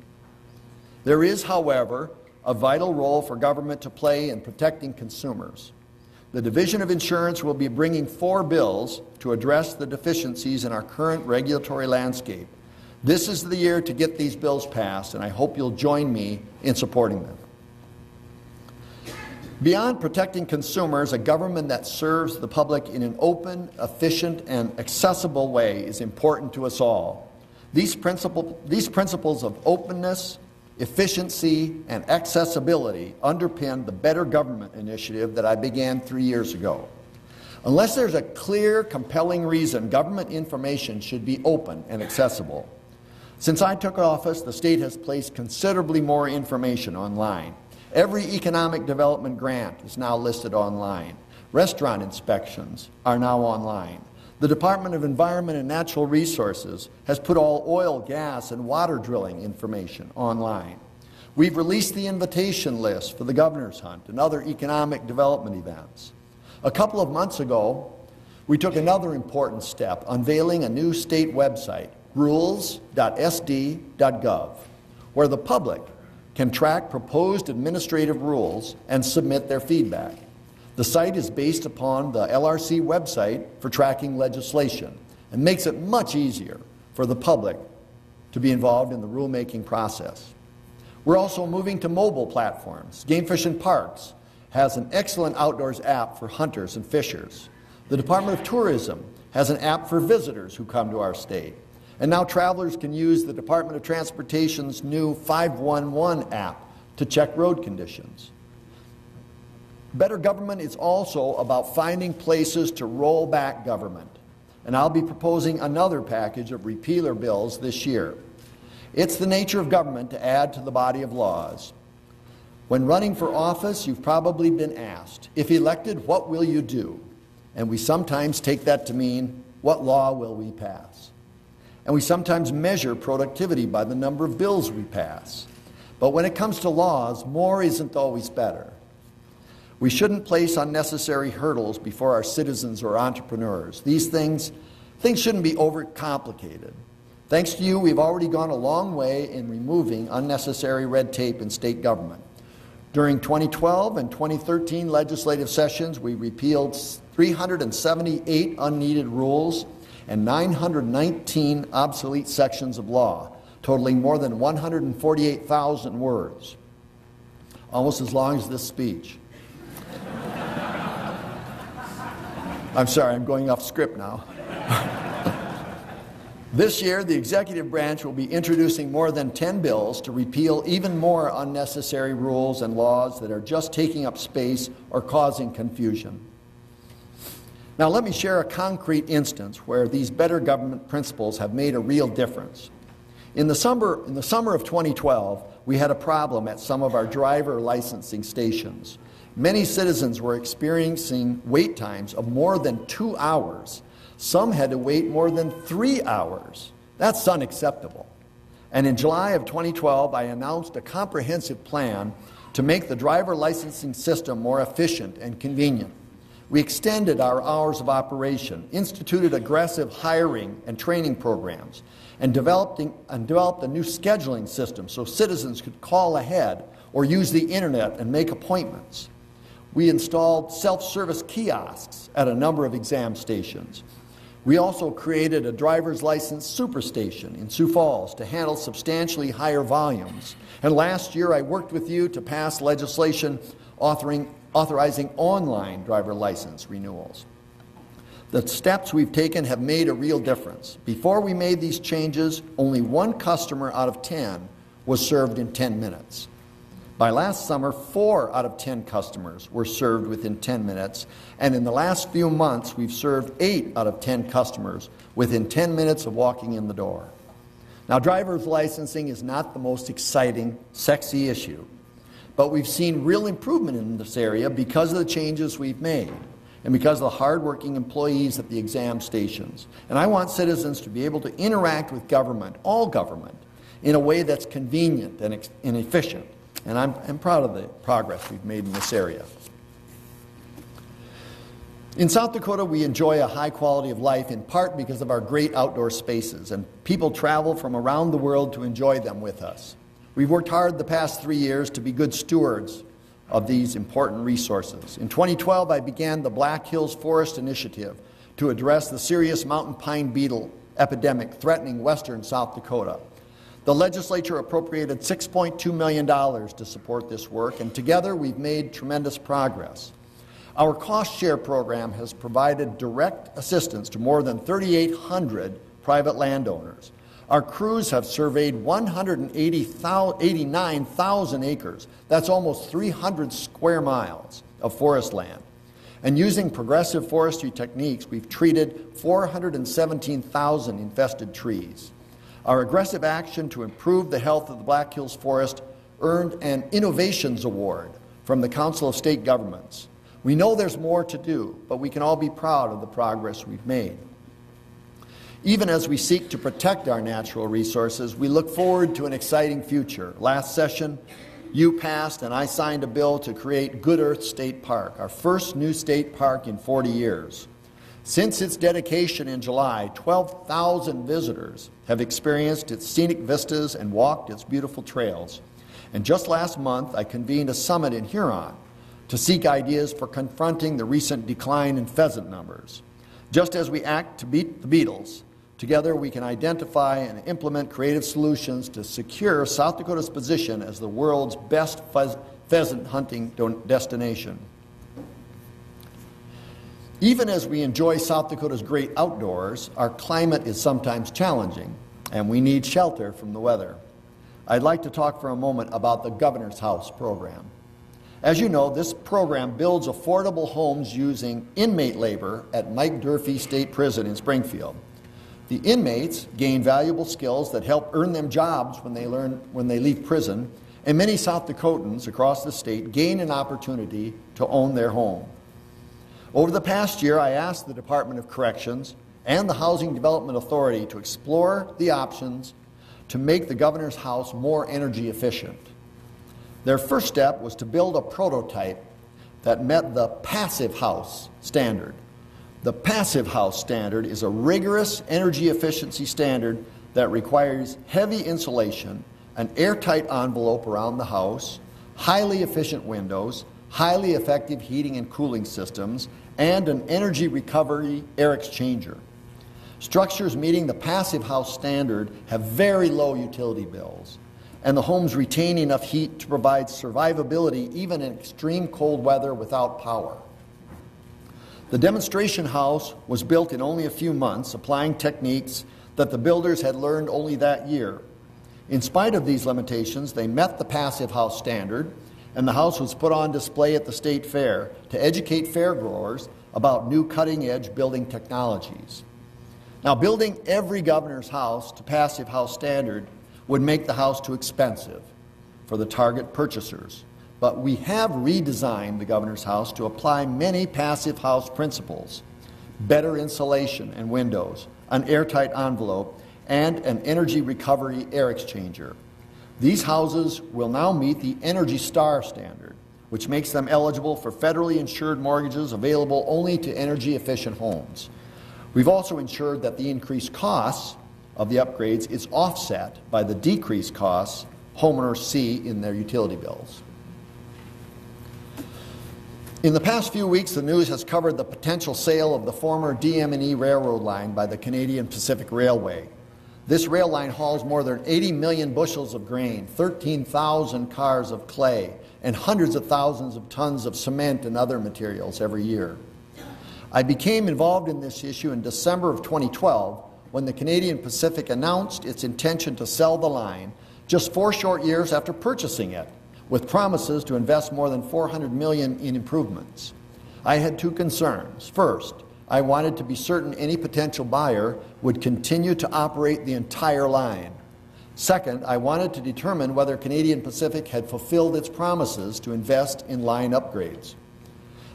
There is, however, a vital role for government to play in protecting consumers. The Division of Insurance will be bringing 4 bills to address the deficiencies in our current regulatory landscape. This is the year to get these bills passed, and I hope you'll join me in supporting them. Beyond protecting consumers, a government that serves the public in an open, efficient, and accessible way is important to us all. These principles of openness, efficiency, and accessibility underpin the Better Government initiative that I began 3 years ago. Unless there's a clear, compelling reason government information should be open and accessible. Since I took office, the state has placed considerably more information online. Every economic development grant is now listed online. Restaurant inspections are now online. The Department of Environment and Natural Resources has put all oil, gas, and water drilling information online. We've released the invitation list for the Governor's Hunt and other economic development events. A couple of months ago, we took another important step, unveiling a new state website, rules.sd.gov, where the public can track proposed administrative rules and submit their feedback. The site is based upon the LRC website for tracking legislation and makes it much easier for the public to be involved in the rulemaking process. We're also moving to mobile platforms. Game Fish and Parks has an excellent outdoors app for hunters and fishers. The Department of Tourism has an app for visitors who come to our state. And now travelers can use the Department of Transportation's new 511 app to check road conditions. Better government is also about finding places to roll back government. And I'll be proposing another package of repealer bills this year. It's the nature of government to add to the body of laws. When running for office, you've probably been asked, if elected, what will you do? And we sometimes take that to mean, what law will we pass? And we sometimes measure productivity by the number of bills we pass. But when it comes to laws, more isn't always better. We shouldn't place unnecessary hurdles before our citizens or entrepreneurs. These things shouldn't be overcomplicated. Thanks to you, we've already gone a long way in removing unnecessary red tape in state government. During 2012 and 2013 legislative sessions, we repealed 378 unneeded rules and 919 obsolete sections of law, totaling more than 148,000 words, almost as long as this speech. I'm sorry, I'm going off script now. This year, the executive branch will be introducing more than 10 bills to repeal even more unnecessary rules and laws that are just taking up space or causing confusion. Now, let me share a concrete instance where these better government principles have made a real difference. In the summer of 2012, we had a problem at some of our driver licensing stations. Many citizens were experiencing wait times of more than 2 hours. Some had to wait more than 3 hours. That's unacceptable. And in July of 2012, I announced a comprehensive plan to make the driver licensing system more efficient and convenient. We extended our hours of operation, instituted aggressive hiring and training programs, and developed a new scheduling system so citizens could call ahead or use the internet and make appointments. We installed self-service kiosks at a number of exam stations. We also created a driver's license superstation in Sioux Falls to handle substantially higher volumes. And last year I worked with you to pass legislation authorizing online driver license renewals. The steps we've taken have made a real difference. Before we made these changes, only 1 customer out of 10 was served in 10 minutes. By last summer, 4 out of 10 customers were served within 10 minutes, and in the last few months, we've served 8 out of 10 customers within 10 minutes of walking in the door. Now, driver's licensing is not the most exciting, sexy issue, but we've seen real improvement in this area because of the changes we've made and because of the hard-working employees at the exam stations. And I want citizens to be able to interact with government, all government, in a way that's convenient and efficient. And I'm proud of the progress we've made in this area. In South Dakota, we enjoy a high quality of life in part because of our great outdoor spaces, and people travel from around the world to enjoy them with us. We've worked hard the past 3 years to be good stewards of these important resources. In 2012, I began the Black Hills Forest Initiative to address the serious mountain pine beetle epidemic threatening western South Dakota. The legislature appropriated $6.2 million to support this work, and together we've made tremendous progress. Our cost share program has provided direct assistance to more than 3,800 private landowners. Our crews have surveyed 189,000 acres. That's almost 300 square miles of forest land. And using progressive forestry techniques, we've treated 417,000 infested trees. Our aggressive action to improve the health of the Black Hills Forest earned an Innovations Award from the Council of State Governments. We know there's more to do, but we can all be proud of the progress we've made. Even as we seek to protect our natural resources, we look forward to an exciting future. Last session, you passed and I signed a bill to create Good Earth State Park, our first new state park in 40 years. Since its dedication in July, 12,000 visitors have experienced its scenic vistas and walked its beautiful trails. And just last month, I convened a summit in Huron to seek ideas for confronting the recent decline in pheasant numbers. Just as we act to beat the beetles, together we can identify and implement creative solutions to secure South Dakota's position as the world's best pheasant hunting destination. Even as we enjoy South Dakota's great outdoors, our climate is sometimes challenging, and we need shelter from the weather. I'd like to talk for a moment about the Governor's House program. As you know, this program builds affordable homes using inmate labor at Mike Durfee State Prison in Springfield. The inmates gain valuable skills that help earn them jobs when they leave prison, and many South Dakotans across the state gain an opportunity to own their home. Over the past year, I asked the Department of Corrections and the Housing Development Authority to explore the options to make the Governor's House more energy efficient. Their first step was to build a prototype that met the Passive House standard. The Passive House standard is a rigorous energy efficiency standard that requires heavy insulation, an airtight envelope around the house, highly efficient windows, highly effective heating and cooling systems, and an energy recovery air exchanger. Structures meeting the Passive House standard have very low utility bills, and the homes retain enough heat to provide survivability even in extreme cold weather without power. The demonstration house was built in only a few months, applying techniques that the builders had learned only that year. In spite of these limitations, they met the Passive House standard, and the house was put on display at the state fair to educate fairgoers about new cutting-edge building technologies. Now, building every Governor's House to Passive House standard would make the house too expensive for the target purchasers. But we have redesigned the governor's house to apply many passive house principles: better insulation and windows, an airtight envelope, and an energy recovery air exchanger. These houses will now meet the Energy Star standard, which makes them eligible for federally insured mortgages available only to energy-efficient homes. We've also ensured that the increased costs of the upgrades is offset by the decreased costs homeowners see in their utility bills. In the past few weeks, the news has covered the potential sale of the former DM&E railroad line by the Canadian Pacific Railway. This rail line hauls more than 80 million bushels of grain, 13,000 cars of clay, and hundreds of thousands of tons of cement and other materials every year. I became involved in this issue in December of 2012 when the Canadian Pacific announced its intention to sell the line just 4 short years after purchasing it, with promises to invest more than $400 million in improvements. I had 2 concerns. First, I wanted to be certain any potential buyer would continue to operate the entire line. Second, I wanted to determine whether Canadian Pacific had fulfilled its promises to invest in line upgrades.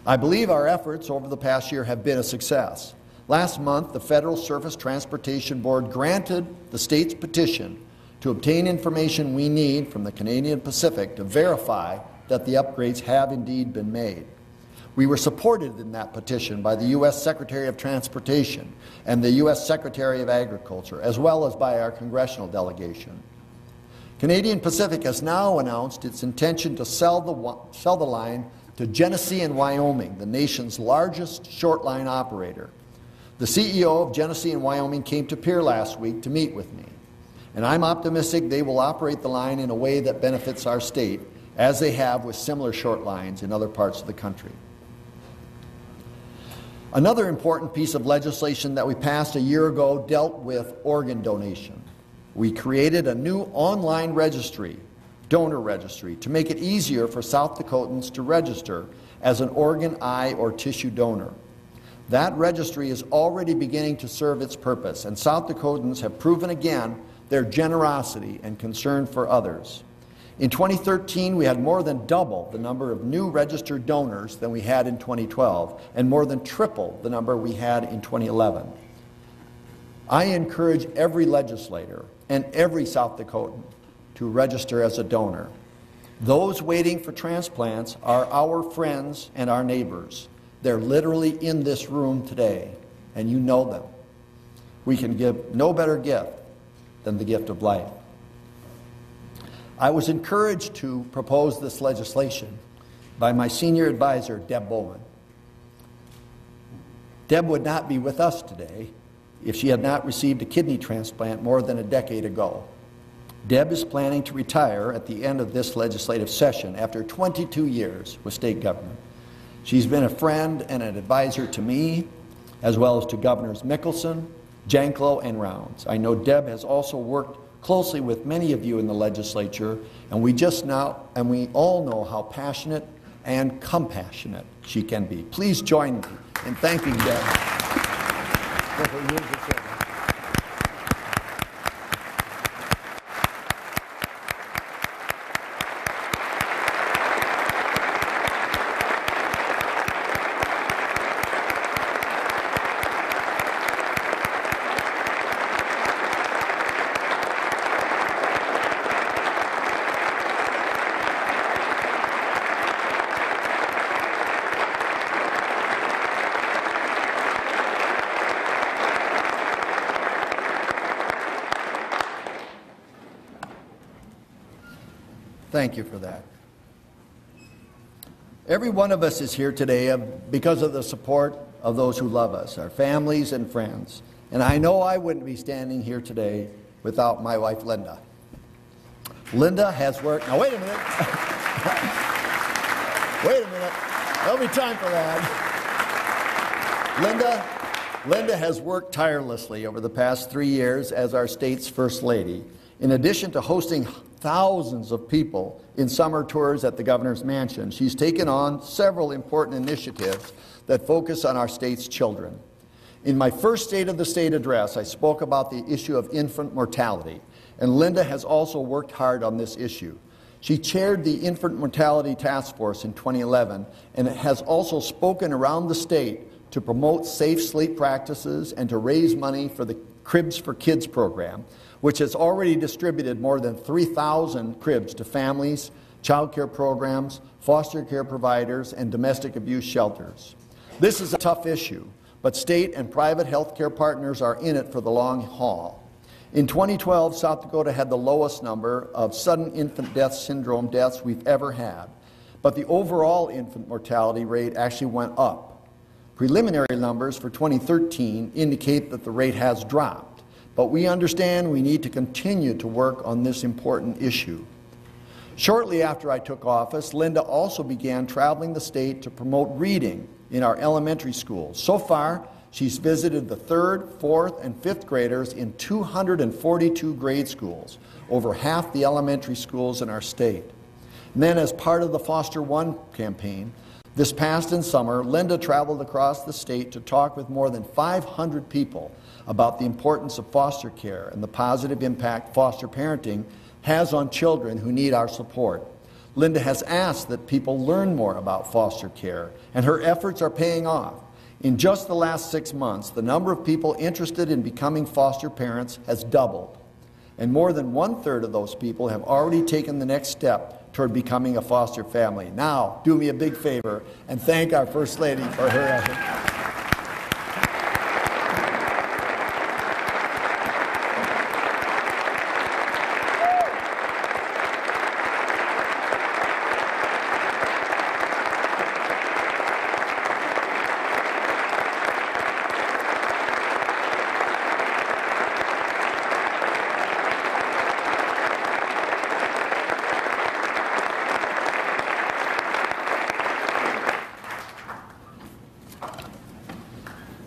I believe our efforts over the past year have been a success. Last month, the Federal Surface Transportation Board granted the state's petition to obtain information we need from the Canadian Pacific to verify that the upgrades have indeed been made. We were supported in that petition by the U.S. Secretary of Transportation and the U.S. Secretary of Agriculture, as well as by our congressional delegation. Canadian Pacific has now announced its intention to sell the line to Genesee and Wyoming, the nation's largest short line operator. The CEO of Genesee and Wyoming came to Pierre last week to meet with me, and I'm optimistic they will operate the line in a way that benefits our state, as they have with similar short lines in other parts of the country. Another important piece of legislation that we passed a year ago dealt with organ donation. We created a new online registry, donor registry, to make it easier for South Dakotans to register as an organ, eye, or tissue donor. That registry is already beginning to serve its purpose, and South Dakotans have proven again their generosity and concern for others. In 2013, we had more than double the number of new registered donors than we had in 2012, and more than triple the number we had in 2011. I encourage every legislator and every South Dakotan to register as a donor. Those waiting for transplants are our friends and our neighbors. They're literally in this room today, and you know them. We can give no better gift than the gift of life. I was encouraged to propose this legislation by my senior advisor, Deb Bowman. Deb would not be with us today if she had not received a kidney transplant more than a decade ago. Deb is planning to retire at the end of this legislative session after 22 years with state government. She's been a friend and an advisor to me, as well as to Governors Mickelson, Janklow, and Rounds. I know Deb has also worked closely with many of you in the legislature, and we all know how passionate and compassionate she can be. Please join me in thanking Deb for her years of service. Thank you for that. Every one of us is here today because of the support of those who love us, our families and friends. And I know I wouldn't be standing here today without my wife, Linda. Linda has worked... Now, wait a minute. Wait a minute. There'll be time for that. Linda has worked tirelessly over the past 3 years as our state's First Lady. In addition to hosting thousands of people in summer tours at the Governor's Mansion, she's taken on several important initiatives that focus on our state's children. In my first State of the State address, I spoke about the issue of infant mortality and Linda has also worked hard on this issue. She chaired the Infant Mortality Task Force in 2011 and has also spoken around the state to promote safe sleep practices and to raise money for the Cribs for Kids program, which has already distributed more than 3,000 cribs to families, child care programs, foster care providers, and domestic abuse shelters. This is a tough issue, but state and private health care partners are in it for the long haul. In 2012, South Dakota had the lowest number of sudden infant death syndrome deaths we've ever had, but the overall infant mortality rate actually went up. Preliminary numbers for 2013 indicate that the rate has dropped, but we understand we need to continue to work on this important issue. Shortly after I took office, Linda also began traveling the state to promote reading in our elementary schools. So far, she's visited the 3rd, 4th, and 5th graders in 242 grade schools, over half the elementary schools in our state. And then, as part of the Foster One campaign, this past summer, Linda traveled across the state to talk with more than 500 people about the importance of foster care and the positive impact foster parenting has on children who need our support. Linda has asked that people learn more about foster care, and her efforts are paying off. In just the last 6 months, the number of people interested in becoming foster parents has doubled, and more than 1/3 of those people have already taken the next step toward becoming a foster family. Now, do me a big favor and thank our First Lady for her effort.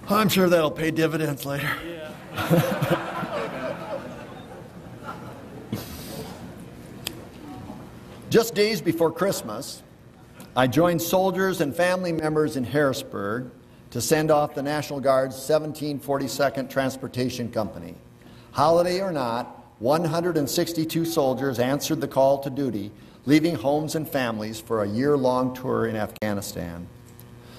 I'm sure that'll pay dividends later. Yeah. Just days before Christmas, I joined soldiers and family members in Harrisburg to send off the National Guard's 1742nd Transportation Company. Holiday or not, 162 soldiers answered the call to duty, leaving homes and families for a year-long tour in Afghanistan.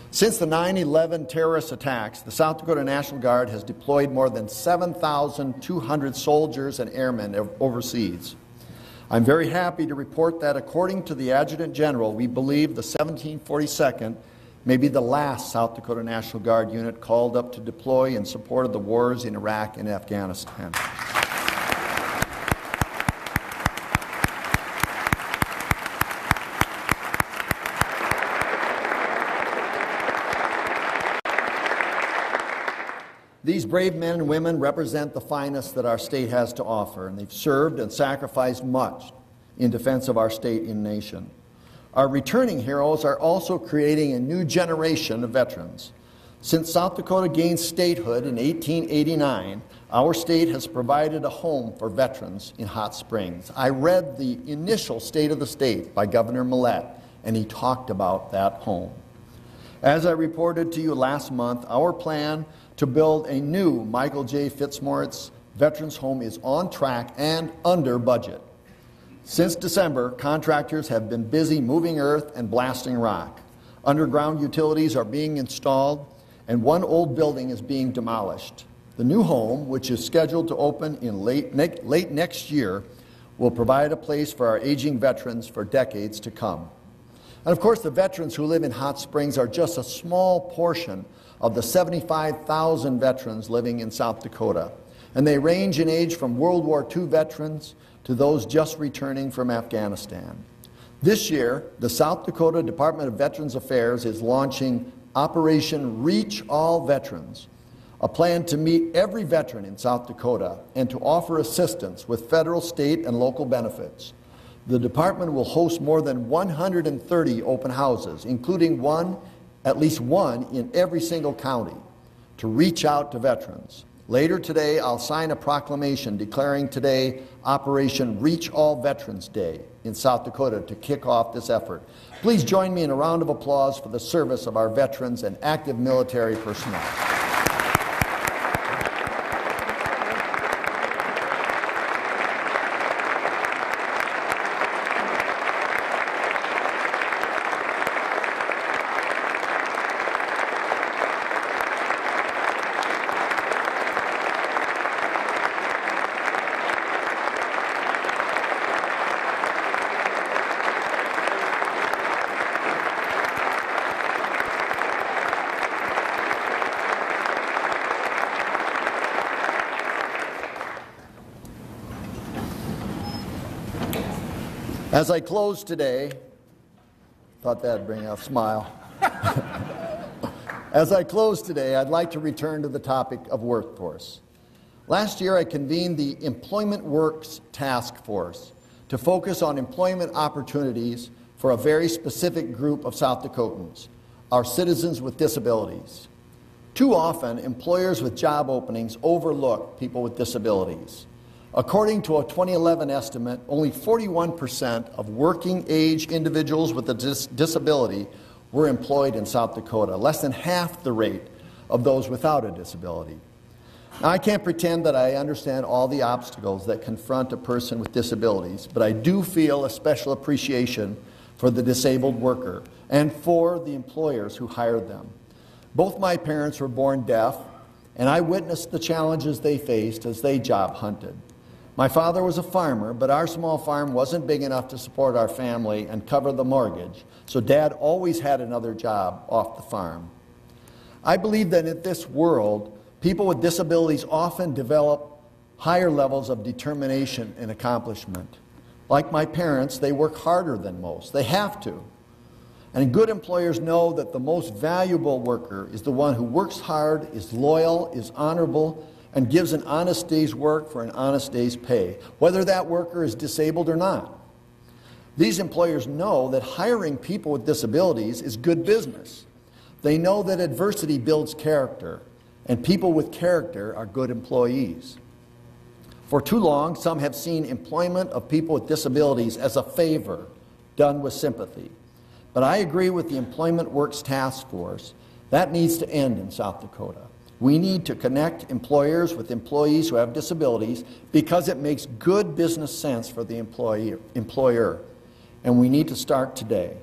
Since the 9/11 terrorist attacks, the South Dakota National Guard has deployed more than 7,200 soldiers and airmen overseas. I'm very happy to report that according to the Adjutant General, we believe the 1742nd may be the last South Dakota National Guard unit called up to deploy in support of the wars in Iraq and Afghanistan. These brave men and women represent the finest that our state has to offer, and they've served and sacrificed much in defense of our state and nation. Our returning heroes are also creating a new generation of veterans. Since South Dakota gained statehood in 1889, our state has provided a home for veterans in Hot Springs. I read the initial State of the State by Governor Millett, and he talked about that home. As I reported to you last month, our plan to build a new Michael J. Fitzmaurice Veterans Home is on track and under budget. Since December, contractors have been busy moving earth and blasting rock. Underground utilities are being installed, and one old building is being demolished. The new home, which is scheduled to open in late next year, will provide a place for our aging veterans for decades to come. And of course, the veterans who live in Hot Springs are just a small portion of the 75,000 veterans living in South Dakota. And they range in age from World War II veterans to those just returning from Afghanistan. This year, the South Dakota Department of Veterans Affairs is launching Operation Reach All Veterans, a plan to meet every veteran in South Dakota and to offer assistance with federal, state, and local benefits. The department will host more than 130 open houses, including at least one in every single county, to reach out to veterans. Later today, I'll sign a proclamation declaring today Operation Reach All Veterans Day in South Dakota to kick off this effort. Please join me in a round of applause for the service of our veterans and active military personnel. As I close today, thought that'd bring out a smile. As I close today, I'd like to return to the topic of workforce. Last year, I convened the Employment Works Task Force to focus on employment opportunities for a very specific group of South Dakotans, our citizens with disabilities. Too often, employers with job openings overlook people with disabilities. According to a 2011 estimate, only 41% of working-age individuals with a disability were employed in South Dakota, less than half the rate of those without a disability. Now, I can't pretend that I understand all the obstacles that confront a person with disabilities, but I do feel a special appreciation for the disabled worker and for the employers who hired them. Both my parents were born deaf, and I witnessed the challenges they faced as they job hunted. My father was a farmer, but our small farm wasn't big enough to support our family and cover the mortgage, so Dad always had another job off the farm. I believe that in this world, people with disabilities often develop higher levels of determination and accomplishment. Like my parents, they work harder than most. They have to. And good employers know that the most valuable worker is the one who works hard, is loyal, is honorable, and gives an honest day's work for an honest day's pay, whether that worker is disabled or not. These employers know that hiring people with disabilities is good business. They know that adversity builds character, and people with character are good employees. For too long, some have seen employment of people with disabilities as a favor done with sympathy. But I agree with the Employment Works Task Force. That needs to end in South Dakota. We need to connect employers with employees who have disabilities because it makes good business sense for the employer. And we need to start today.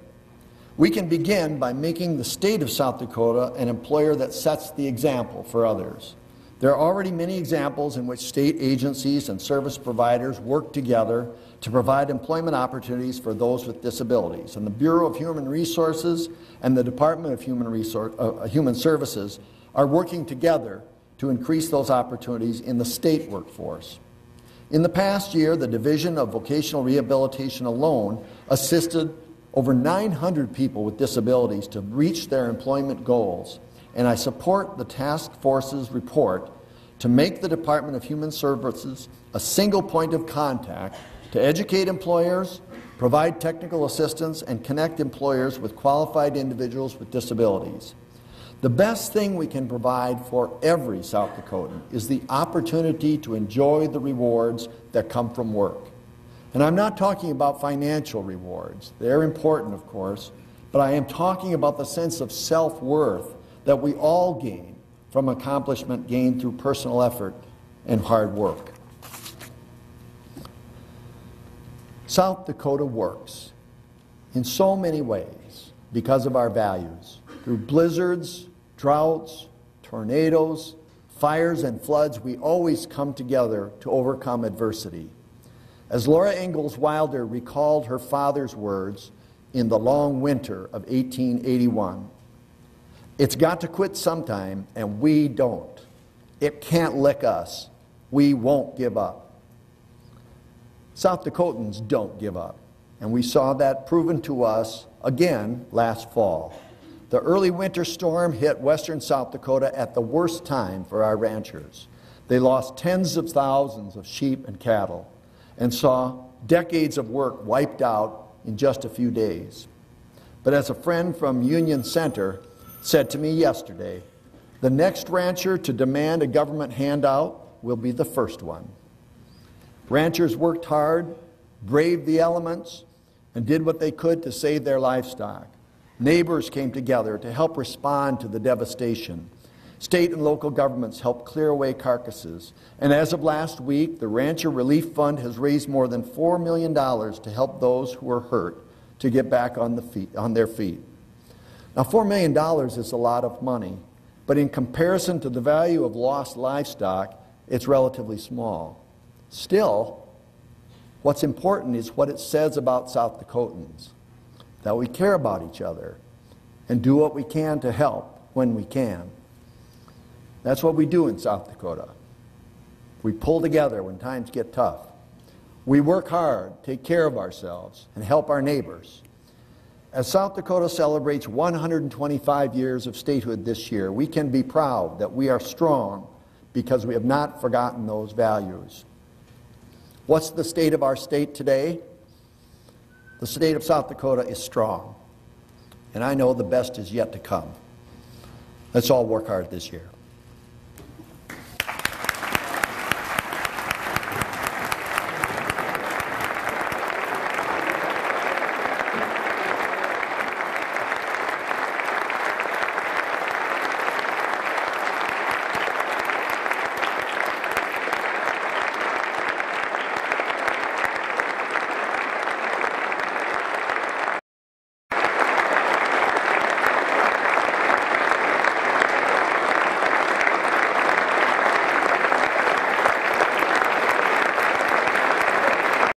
We can begin by making the state of South Dakota an employer that sets the example for others. There are already many examples in which state agencies and service providers work together to provide employment opportunities for those with disabilities. And the Bureau of Human Resources and the Department of Human Services are working together to increase those opportunities in the state workforce. In the past year, the Division of Vocational Rehabilitation alone assisted over 900 people with disabilities to reach their employment goals, and I support the task force's report to make the Department of Human Services a single point of contact to educate employers, provide technical assistance, and connect employers with qualified individuals with disabilities. The best thing we can provide for every South Dakotan is the opportunity to enjoy the rewards that come from work. And I'm not talking about financial rewards. They're important, of course, but I am talking about the sense of self-worth that we all gain from accomplishment gained through personal effort and hard work. South Dakota works in so many ways because of our values. Through blizzards, droughts, tornadoes, fires, and floods, we always come together to overcome adversity. As Laura Ingalls Wilder recalled her father's words in the long winter of 1881, "It's got to quit sometime, and we don't. It can't lick us. We won't give up." South Dakotans don't give up, and we saw that proven to us again last fall. The early winter storm hit western South Dakota at the worst time for our ranchers. They lost tens of thousands of sheep and cattle and saw decades of work wiped out in just a few days. But as a friend from Union Center said to me yesterday, the next rancher to demand a government handout will be the first one. Ranchers worked hard, braved the elements, and did what they could to save their livestock. Neighbors came together to help respond to the devastation. State and local governments helped clear away carcasses. And as of last week, the Rancher Relief Fund has raised more than $4 million to help those who are hurt to get back on their feet. Now, $4 million is a lot of money, but in comparison to the value of lost livestock, it's relatively small. Still, what's important is what it says about South Dakotans, that we care about each other and do what we can to help when we can. That's what we do in South Dakota. We pull together when times get tough. We work hard, take care of ourselves, and help our neighbors. As South Dakota celebrates 125 years of statehood this year, we can be proud that we are strong because we have not forgotten those values. What's the state of our state today? The state of South Dakota is strong, and I know the best is yet to come. Let's all work hard this year.